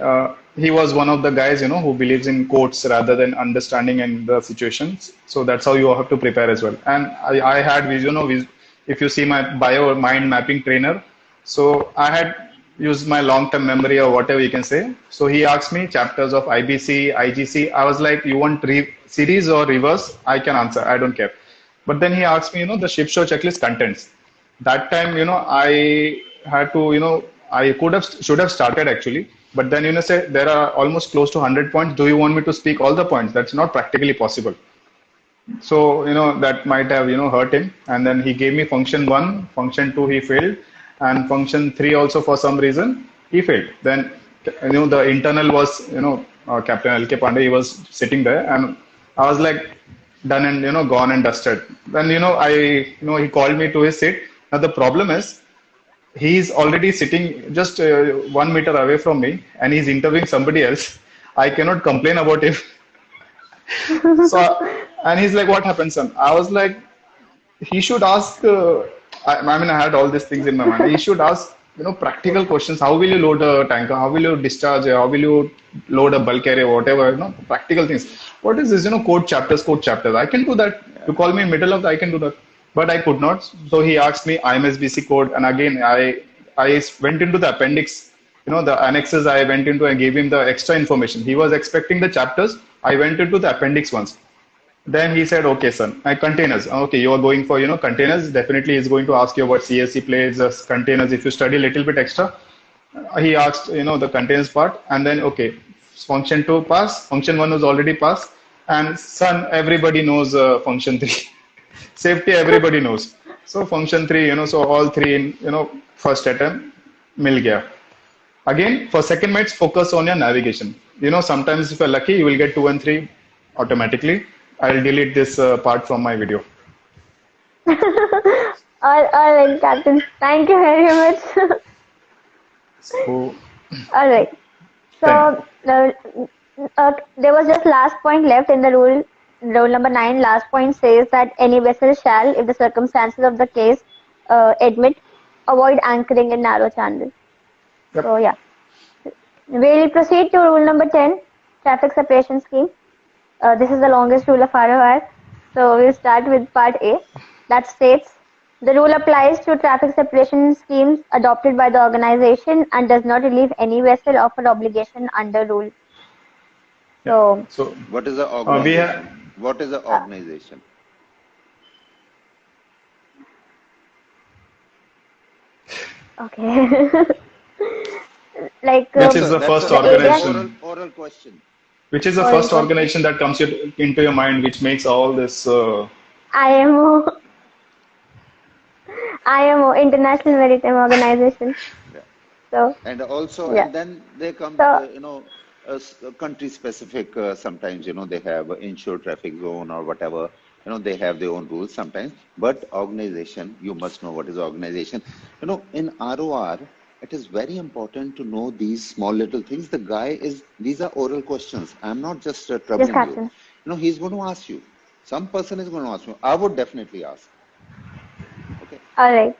He was one of the guys, who believes in quotes rather than understanding and the situations. So that's how you have to prepare as well. And I had, if you see my bio or mind mapping trainer, so I had used my long-term memory or whatever you can say. So he asked me chapters of IBC, IGC. I was like, you want series or reverse? I can answer. I don't care. But then he asked me, the ship show checklist contents. That time, I had to, I should have started actually. But then, say there are almost close to 100 points. Do you want me to speak all the points? That's not practically possible. So, that might have, hurt him. And then he gave me function one, function two, he failed. And function three also for some reason, he failed. Then, the internal was, Captain L.K. Pandey, he was sitting there. And I was like, done and, gone and dusted. Then, he called me to his seat. Now, the problem is, he's already sitting just 1 meter away from me and he's interviewing somebody else. I cannot complain about him. So, and he's like, what happened, son? I was like, he should ask. I mean, I had all these things in my mind. He should ask, practical questions. How will you load a tanker? How will you discharge? How will you load a bulk carrier? Whatever, practical things. What is this? Code chapters. I can do that. Yeah. You call me in middle of the, I can do that. But I could not. So he asked me IMSBC code, and again, I went into the appendix. The annexes. I went into and gave him the extra information. He was expecting the chapters. I went into the appendix once. Then he said, okay, son, containers. Okay, you are going for, containers. Definitely he's going to ask you about CSC plates, containers. If you study a little bit extra, he asked, the containers part. And then, okay, function 2 pass, function 1 was already passed. And son, everybody knows function 3. Safety, everybody knows. So function 3, so all three in, first attempt, mil gaya. Again, for second mates, focus on your navigation. Sometimes if you're lucky, you will get 2 and 3 automatically. I'll delete this part from my video. All right, Captain. Thank you very much. So, All right. So there was just last point left in the rule. Rule number 9. Last point says that any vessel shall, if the circumstances of the case admit, avoid anchoring in narrow channel. yep. So yeah, we'll proceed to rule number 10, traffic separation scheme. This is the longest rule of ROR. So we'll start with part A. That states the rule applies to traffic separation schemes adopted by the organization and does not relieve any vessel of an obligation under rule. So So, What is the we organization? have, What is the organization? okay, like which is the first That's organization, oral question. which is the oral first question. organization that comes into your mind, which makes all this, IMO, IMO, International Maritime Organization. Yeah. So And also, yeah, and then they come, so country specific. Sometimes, they have a inshore traffic zone or whatever. They have their own rules sometimes. But organization, you must know what is organization. In ROR, it is very important to know these small little things. These are oral questions. I'm not just yes, troubling you. Captain. He's going to ask you. Some person is going to ask you. I would definitely ask. Okay. All right.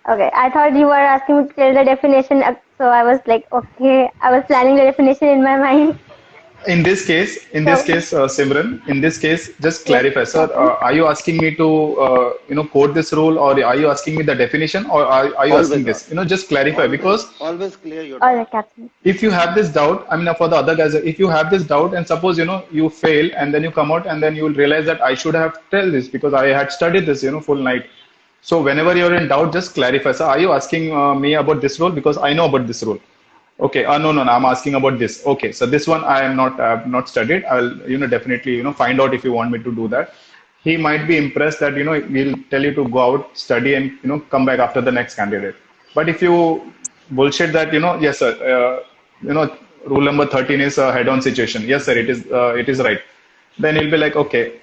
Okay, I thought you were asking me to tell the definition, so I was like, okay, I was planning the definition in my mind. in this case, So Simran, in this case, just yes, clarify, sir. Captain. Are you asking me to, quote this rule, or are you asking me the definition, or are you asking Always this? ask. Just clarify, because Always clear your All doubt. right, Captain. if you have this doubt, I mean, for the other guys, if you have this doubt, and suppose you fail, and then you come out, and then you will realize that I should have tell this because I had studied this, full night. So whenever you're in doubt, just clarify. So are you asking me about this rule because I know about this rule? Okay. No. I'm asking about this. Okay. So this one I am not, I have not studied. I'll, definitely, find out if you want me to do that. He might be impressed that, we'll tell you to go out, study, and, come back after the next candidate. But if you bullshit that, yes, sir, rule number 13 is a head-on situation. Yes, sir, it is right. Then he'll be like, okay,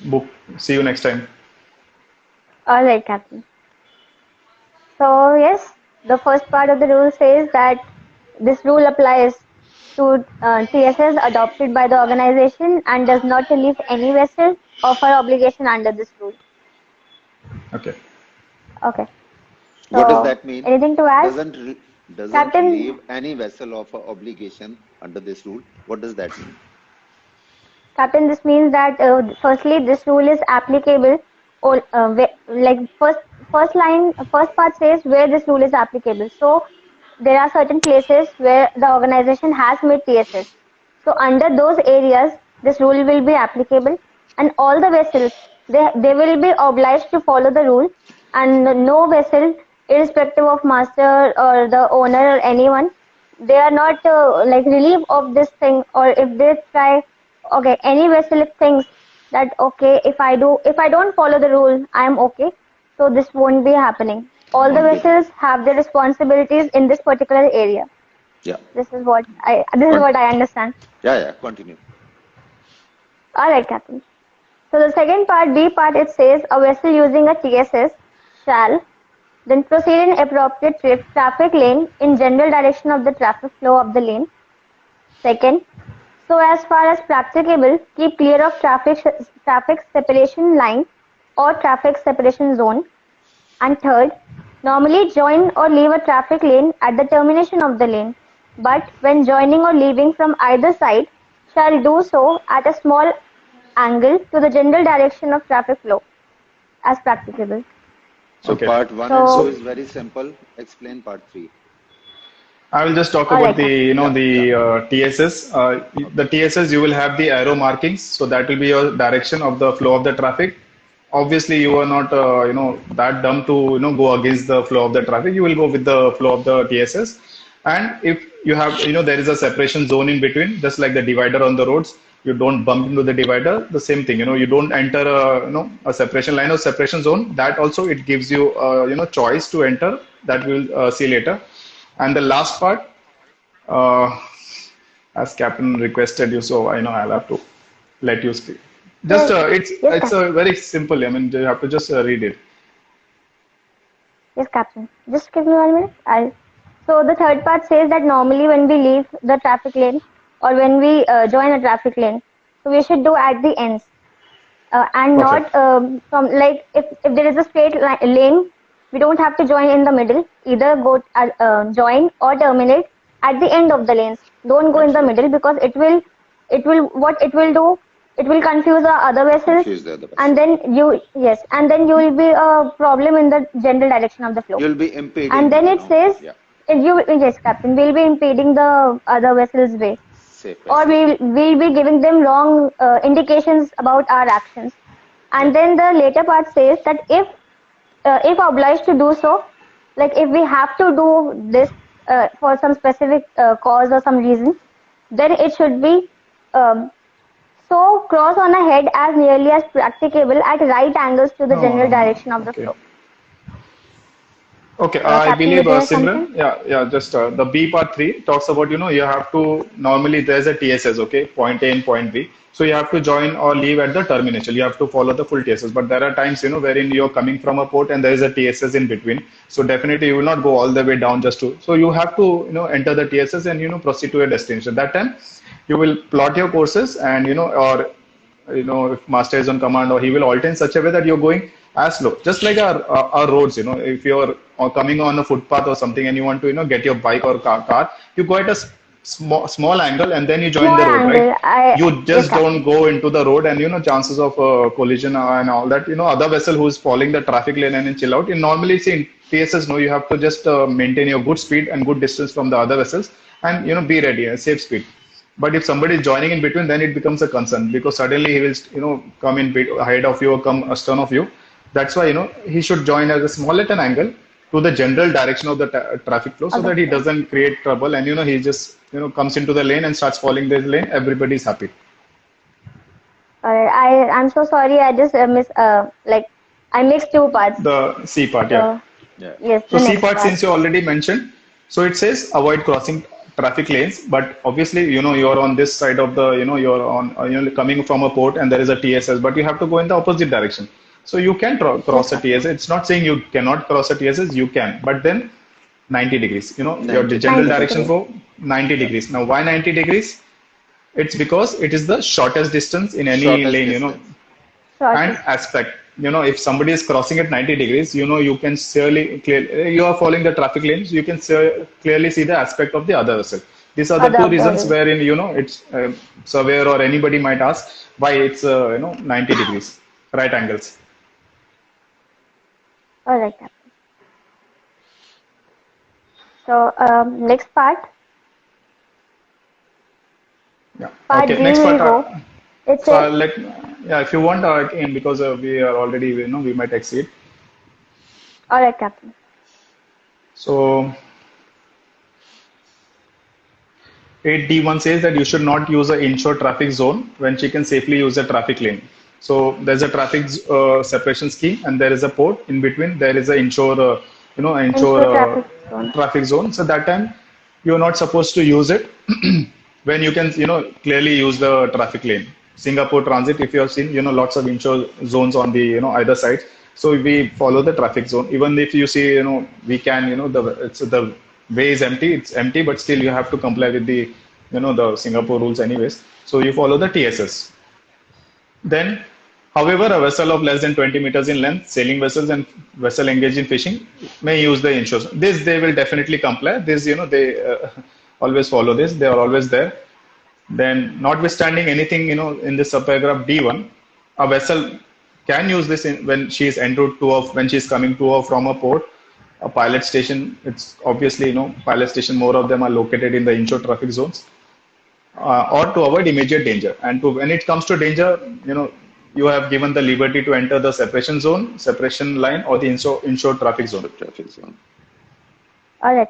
book, see you next time. All right, Captain. So yes, the first part of the rule says that this rule applies to TSS adopted by the organization and does not relieve any vessel of her obligation under this rule. Okay. Okay. What does So that mean? anything to add, Doesn't Captain? relieve any vessel of a obligation under this rule. What does that mean? Captain, this means that firstly, this rule is applicable. Like first part says where this rule is applicable. So there are certain places where the organization has made TSS. So under those areas, this rule will be applicable, and all the vessels they will be obliged to follow the rule, and no vessel, irrespective of master or the owner or anyone, they are not like relieved of this thing, or if they try. Okay, any vessel thinks that okay, if I don't follow the rule, I am okay. So this won't be happening. All the Won't be. vessels have their responsibilities in this particular area. Yeah. This is what I understand. Yeah. Continue. All right, Captain. So the second part, B part, it says a vessel using a TSS shall then proceed in appropriate traffic lane in general direction of the traffic flow of the lane. Second, So as far as practicable, keep clear of traffic separation line or traffic separation zone. And third, normally join or leave a traffic lane at the termination of the lane, but when joining or leaving from either side, shall do so at a small angle to the general direction of traffic flow as practicable. So Okay. part one and two So, is very simple. Explain part three. I will just talk about alright, the, Captain. Yeah. TSS. The Okay. TSS, you will have the arrow markings, so that will be your direction of the flow of the traffic. Obviously, you are not, that dumb to, go against the flow of the traffic. You will go with the flow of the TSS. And if you have, there is a separation zone in between, just like the divider on the roads, you don't bump into the divider. The same thing, you don't enter a separation line or separation zone. That also it gives you, choice to enter. That we'll see later. And the last part, uh, as Captain requested you, so I know I'll have to let you speak. Just Yes, yes, it's Captain. a very simple. I mean, you have to just read it. Yes, Captain. Just give me 1 minute. So the third part says that normally when we leave the traffic lane or when we join a traffic lane, so we should do at the ends and Perfect. not from like if there is a lane, we don't have to join in the middle. Either go join or terminate at the end of the lanes. Don't go in the middle Absolutely. because what it will do, it will confuse the other vessels, Confuse the other and vessel. then you will be a problem in the general direction of the flow. You'll be And impeding, then it says, yeah, yes, Captain, we'll be impeding the other vessel's way, safe or vessel. we'll be giving them wrong indications about our actions. Yeah. And then the later part says that if obliged to do so, like if we have to do this for some specific cause or some reason, then it should be um, so cross on ahead as nearly as practicable at right angles to the No, general no, no. direction of the Okay. flow. Okay, I Captain, believe did you have something? Simran, just the B part three talks about, you have to, normally there's a TSS, okay, point A and point B. So you have to join or leave at the termination. You have to follow the full TSS. But there are times, wherein you're coming from a port and there is a TSS in between. So definitely you will not go all the way down just to, so you have to, enter the TSS and, proceed to your destination. That time you will plot your courses and, or if master is on command or he will alter in such a way that you're going as slow, just like our roads. If you're coming on a footpath or something and you want to get your bike or car, you go at a small angle and then you join Small the road, right? angle. You Yes, just don't Captain. go into the road, and chances of collision and all that, other vessel who's following the traffic lane and then chill out. In normally see in TSS, no, you have to just maintain your good speed and good distance from the other vessels, and be ready, safe speed. But if somebody is joining in between, then it becomes a concern because suddenly he will, come in ahead of you or come astern of you. That's why, he should join at a small at an angle to the general direction of the traffic flow so Of the that he flow. doesn't create trouble and, he just, comes into the lane and starts following the lane. Everybody's happy. Alright, I'm so sorry. I just I mixed two parts. The C part, yeah. So Yeah. yes, So the C next part, part. since you already mentioned, so it says avoid crossing traffic lanes, but obviously, you're on this side of the, you're on, coming from a port and there is a TSS, but you have to go in the opposite direction. So you can Yes, cross a Captain. TSS. It's not saying you cannot cross a TSS, you can, but then 90 degrees, your 90 general 90 degrees. direction degrees. for 90 Yeah. degrees. Now, why 90 degrees? It's because it is the shortest distance in any Shortest lane, distance. and Shortest. aspect. If somebody is crossing at 90 degrees, you can clearly, you are following the traffic lanes, you can clearly see the aspect of the other vessel. These are the Other two of the reasons way. wherein, it's surveyor or anybody might ask why it's, 90 degrees, right angles. Alright, Captain. So next part, Yeah. part Okay. D Next part. will go. It So says, yeah, if you want, because we are already, we might exceed. alright, Captain. So 8D1 says that you should not use an inshore traffic zone when she can safely use a traffic lane. So there's a traffic separation scheme, and there is a port in between. There is a inshore, inshore Ensure traffic zone. traffic zone. So that time you're not supposed to use it when you can, clearly use the traffic lane. Singapore Transit, if you have seen, lots of inshore zones on the, either side. So we follow the traffic zone. Even if you see, we can, it's the way is empty, it's empty, but still you have to comply with the the Singapore rules anyways. So you follow the TSS. Then, however, a vessel of less than 20 meters in length, sailing vessels and vessel engaged in fishing may use the inshore. This they will definitely comply. This, they always follow this. They are always there. Then, notwithstanding anything, in this subparagraph D1, a vessel can use this when she is en route to or when she is coming to or from a port, a pilot station. It's obviously, pilot station, more of them are located in the inshore traffic zones, or to avoid immediate danger. And when it comes to danger, you have given the liberty to enter the separation zone, separation line, or the inshore traffic zone. The traffic zone. All right.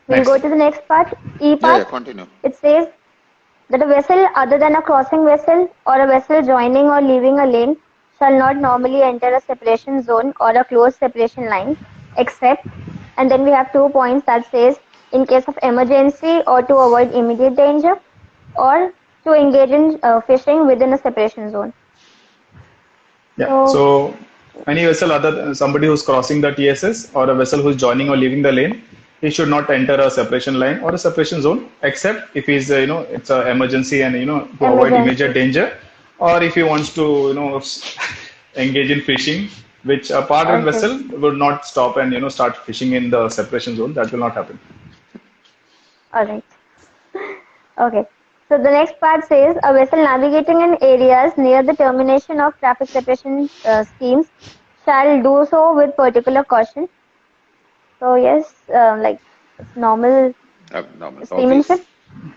We'll go Next. to the next part, E Yeah, part. continue. It says that a vessel other than a crossing vessel or a vessel joining or leaving a lane shall not normally enter a separation zone or a closed separation line, except, and then we have 2 points that says in case of emergency or to avoid immediate danger or to engage in fishing within a separation zone. Yeah. So, So any vessel other than somebody who's crossing the TSS or a vessel who's joining or leaving the lane, he should not enter a separation line or a separation zone, except if he's it's an emergency and to avoid immediate emergency. danger, or if he wants to engage in fishing, which a pardoned Okay. vessel would not stop and start fishing in the separation zone. That will not happen. All right. Okay. So the next part says a vessel navigating in areas near the termination of traffic separation schemes shall do so with particular caution. So yes, like it's normal Normal, seamanship, obvious.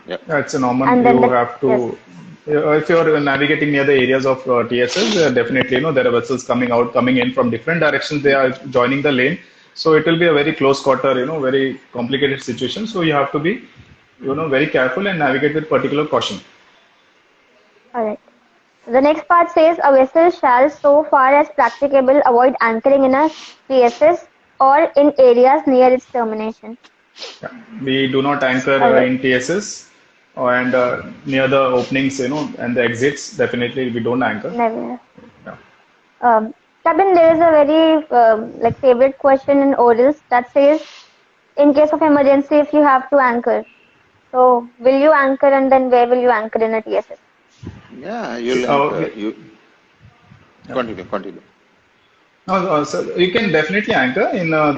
Yep. That's a normal. and then You the have yes, to, if you're navigating near the areas of TSS, definitely, there are vessels coming out, coming in from different directions. They are joining the lane. So it will be a very close quarter, very complicated situation. So you have to be, very careful and navigate with particular caution. all right. The next part says a vessel shall, so far as practicable, avoid anchoring in a TSS or in areas near its termination. Yeah. We do not anchor All right. in TSS and near the openings, and the exits. Definitely, we don't anchor. Never. Yeah. Captain, there is a very like favorite question in orals that says, in case of emergency, if you have to anchor, so will you anchor and then where will you anchor in a TSS? Yeah, See, you'll anchor. You yeah. continue. No, so you can definitely anchor in the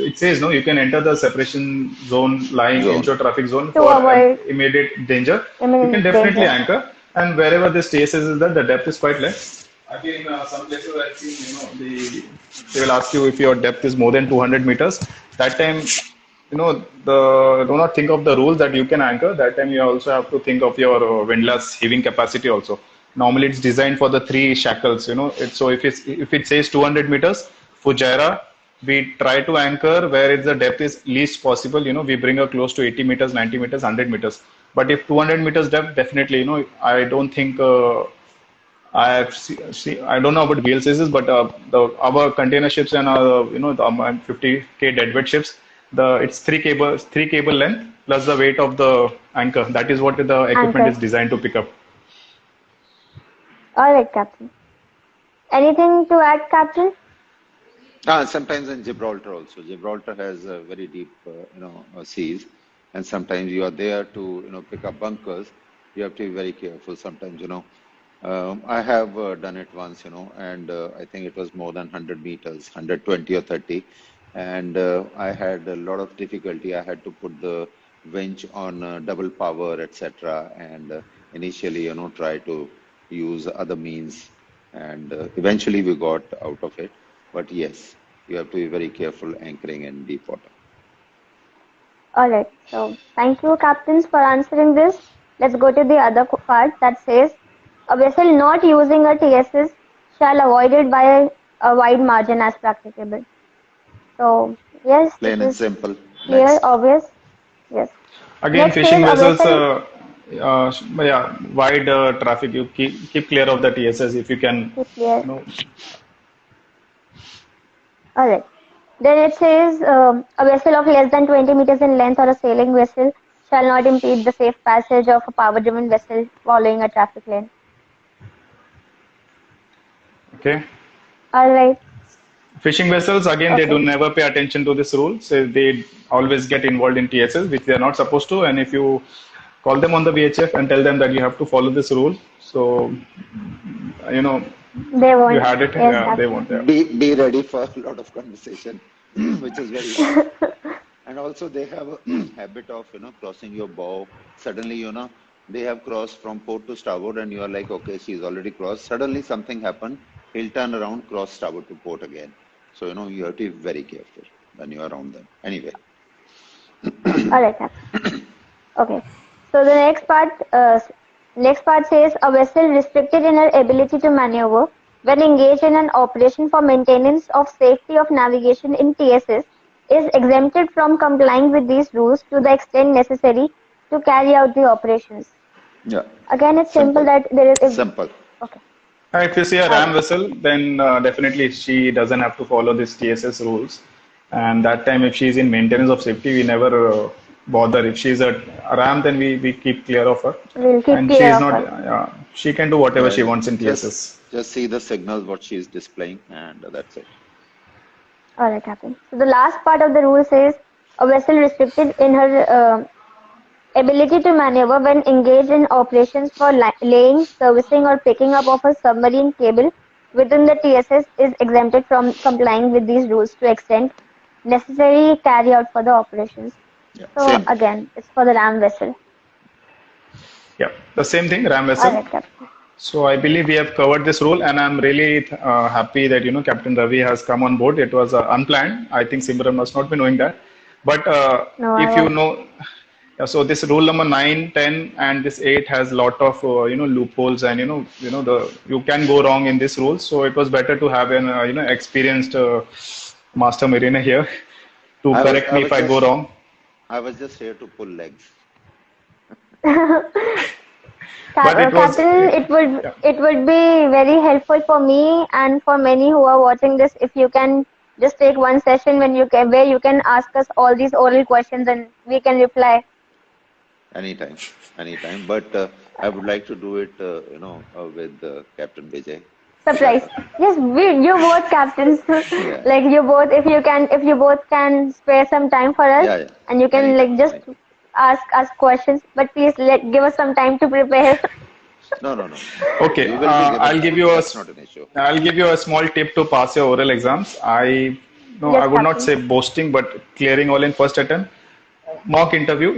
it says no, you can enter the separation zone lying Zone. inshore traffic zone To for avoid immediate danger. You can imminent definitely danger. anchor, and wherever this TSS is there, the depth is quite less. Again, some places I've seen, they will ask you if your depth is more than 200 meters. That time, do not think of the rules that you can anchor. That time you also have to think of your windlass heaving capacity also. Normally it's designed for the three shackles, so if it says 200 meters Fujairah, we try to anchor where the depth is least possible. We bring her close to 80 meters, 90 meters, 100 meters. But if 200 meters depth, definitely, I don't think I don't know about VLCCs, but our container ships and our, the 50K deadweight ships, it's three cable length plus the weight of the anchor. That is what the equipment Anchor. is designed to pick up. All right, Captain. Anything to add, Captain? Sometimes in Gibraltar also. Gibraltar has very deep, seas, and sometimes you are there to, pick up bunkers. You have to be very careful. Sometimes, I have done it once, and I think it was more than 100 meters, 120 or 30, and I had a lot of difficulty. I had to put the winch on double power, etc., and initially, try to use other means, and eventually we got out of it. But yes, you have to be very careful anchoring in deep water. All right. So thank you, captains, for answering this. Let's go to the other part that says a vessel not using a TSS shall avoid it by a wide margin as practicable. So yes, this Plain and is simple. clear, Next. obvious. Yes. Again, Next is fishing a vessels, vessel. yeah, wide traffic. You keep clear of the TSS if you can, Keep clear. you know, All right. Then it says a vessel of less than 20 meters in length or a sailing vessel shall not impede the safe passage of a power-driven vessel following a traffic lane. okay. All right. Fishing vessels, again, they do Okay. never pay attention to this rule. So they always get involved in TSS, which they are not supposed to. And if you call them on the VHF and tell them that you have to follow this rule, so, you know, They you won't. had it, Yes, yeah, they Captain. won't. Yeah. Be ready for a lot of conversation, which is very bad. And also they have a habit of, crossing your bow. Suddenly, they have crossed from port to starboard and you are like, okay, she's already crossed. Suddenly something happened. He'll turn around, cross starboard to port again. So, you have to be very careful when you are around them. Anyway, All right, Captain. Okay. So the next part says a vessel restricted in her ability to maneuver when engaged in an operation for maintenance of safety of navigation in TSS is exempted from complying with these rules to the extent necessary to carry out the operations. yeah, Again, it's simple simple, that there is. simple. Okay. If you see a All RAM right. vessel, then definitely she doesn't have to follow this TSS rules. And that time, if she's in maintenance of safety, we never bother. If she's a RAM, then we keep clear of her. We'll keep And she clear is of not, her. she can do whatever she Yeah, wants in just TSS. just see the signals what she is displaying, and that's it. All right, Captain. So the last part of the rule says a vessel restricted in her ability to maneuver when engaged in operations for laying, servicing, or picking up of a submarine cable within the TSS is exempted from complying with these rules to extent necessary carry out for the operations. Yeah, So same thing. again, it's for the RAM vessel. Yeah, the same thing, RAM All vessel. right, Captain. So I believe we have covered this rule, and I'm really happy that Captain Ravi has come on board. It was unplanned. I think Simran must not be knowing that, but No, I if you was. know, yeah, so this rule number 9, 10, and this 8 has lot of loopholes, and the you can go wrong in this rule. So it was better to have an experienced master mariner here to I was correct I me was if I go just wrong. I was just here to pull legs. But it was, Captain, yeah. it would be very helpful for me and for many who are watching this if you can just take one session when you can where you can ask us all these oral questions and we can reply. Anytime, anytime. But I would like to do it, with Captain Vijay. Surprise! Yes, you both captains. Yeah, Like if you both can spare some time for us yeah, yeah. and you can Anytime, like just anytime. ask us questions, but please give us some time to prepare. No, no, no, no. Okay, We will be given I'll give time. you That's not an issue. I'll give you a small tip to pass your oral exams. I Yes, would not captain. say boasting, but clearing all in first attempt. Mock interview,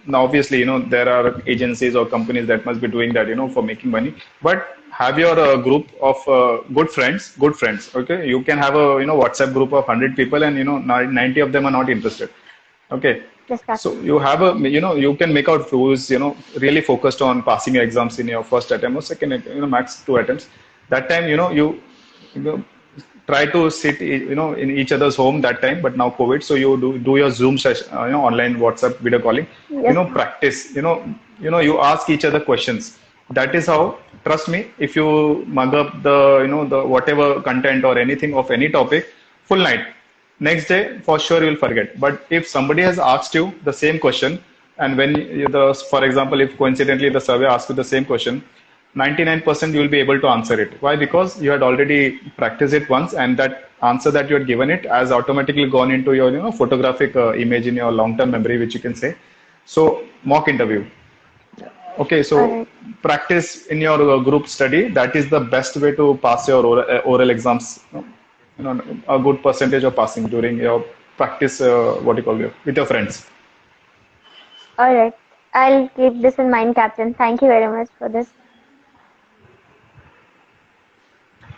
now obviously, there are agencies or companies that must be doing that, for making money. But have your group of good friends. Okay, you can have a WhatsApp group of 100 people, and 90 of them are not interested. Okay. Yes, So captain. you have you can make out who's, really focused on passing your exams in your first attempt or second, max 2 attempts. That time, you know, try to sit, in each other's home that time, but now COVID. So you do your Zoom session, online WhatsApp video calling, Yes. practice, you ask each other questions. That is how, trust me, if you mug up the whatever content or anything of any topic, full night. Next day, for sure, you'll forget. But if somebody has asked you the same question, and when for example, if coincidentally the survey asks you the same question, 99% you will be able to answer it. Why? Because you had already practiced it once, and that answer that you had given it has automatically gone into your photographic image in your long-term memory, which you can say. So mock interview. Okay, All so right. practice in your group study. That is the best way to pass your oral exams. A good percentage of passing during your practice. What you call it with your friends. All right. I'll keep this in mind, captain. Thank you very much for this.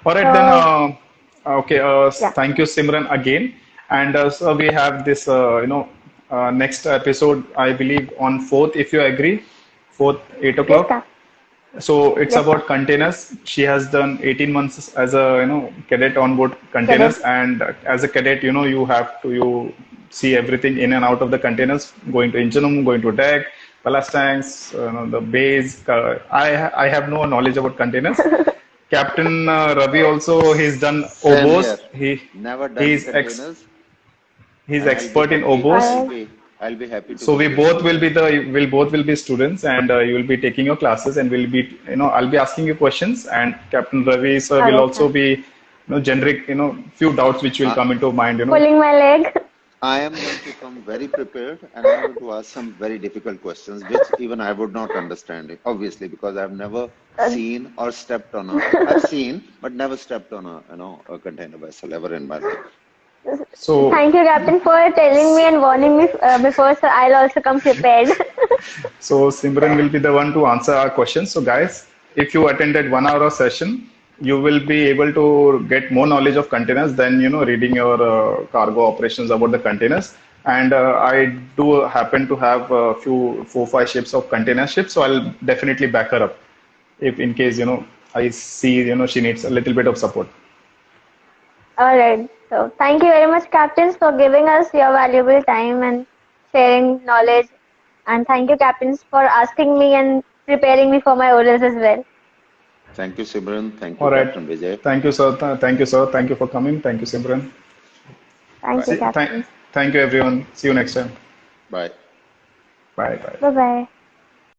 All right, then. So Okay. yeah. Thank you, Simran, again. And so we have this, next episode, I believe, on 4th, if you agree, 4th, 8 Yes, o'clock. captain. So it's Yes, about captain. containers. She has done 18 months as a cadet on board Cadet. containers, and as a cadet, you have to see everything in and out of the containers, going to engine room, going to deck, ballast tanks, the bays. I have no knowledge about containers. Captain Ravi also, he's done Same here. oboes. Never done He's ex containers, he's and I'll be expert in happy. All oboes. I'll right. be I'll be happy to So be we his both student. will both will be students, and you will be taking your classes, and we'll be I'll be asking you questions, and Captain Ravi sir All will right, also captain. be generic, few doubts which will I, come into mind. Pulling my leg. I am going to come very prepared and I'm going to ask some very difficult questions, which even I would not understand it, obviously, because I've never Uh, seen or stepped on I've seen, but never stepped on a container vessel ever in my life. So, Thank you, Captain, for telling me and warning me before, so I'll also come prepared. so Simran will be the one to answer our questions. So, guys, if you attended 1 hour of session, you will be able to get more knowledge of containers than reading your cargo operations about the containers. And I do happen to have a few 4-5 ships of container ships, so I'll definitely back her up if in case I see she needs a little bit of support. All right. So thank you very much, captains, for giving us your valuable time and sharing knowledge. And thank you, captains, for asking me and preparing me for my orals as well. Thank you, Simran. Thank you, All right. Captain Vijay. Thank you, sir. Thank you, sir. Thank you for coming. Thank you, Simran. Thank Bye. you, See, captains. thank you, everyone. See you next time. Bye. Bye. Bye. Bye bye.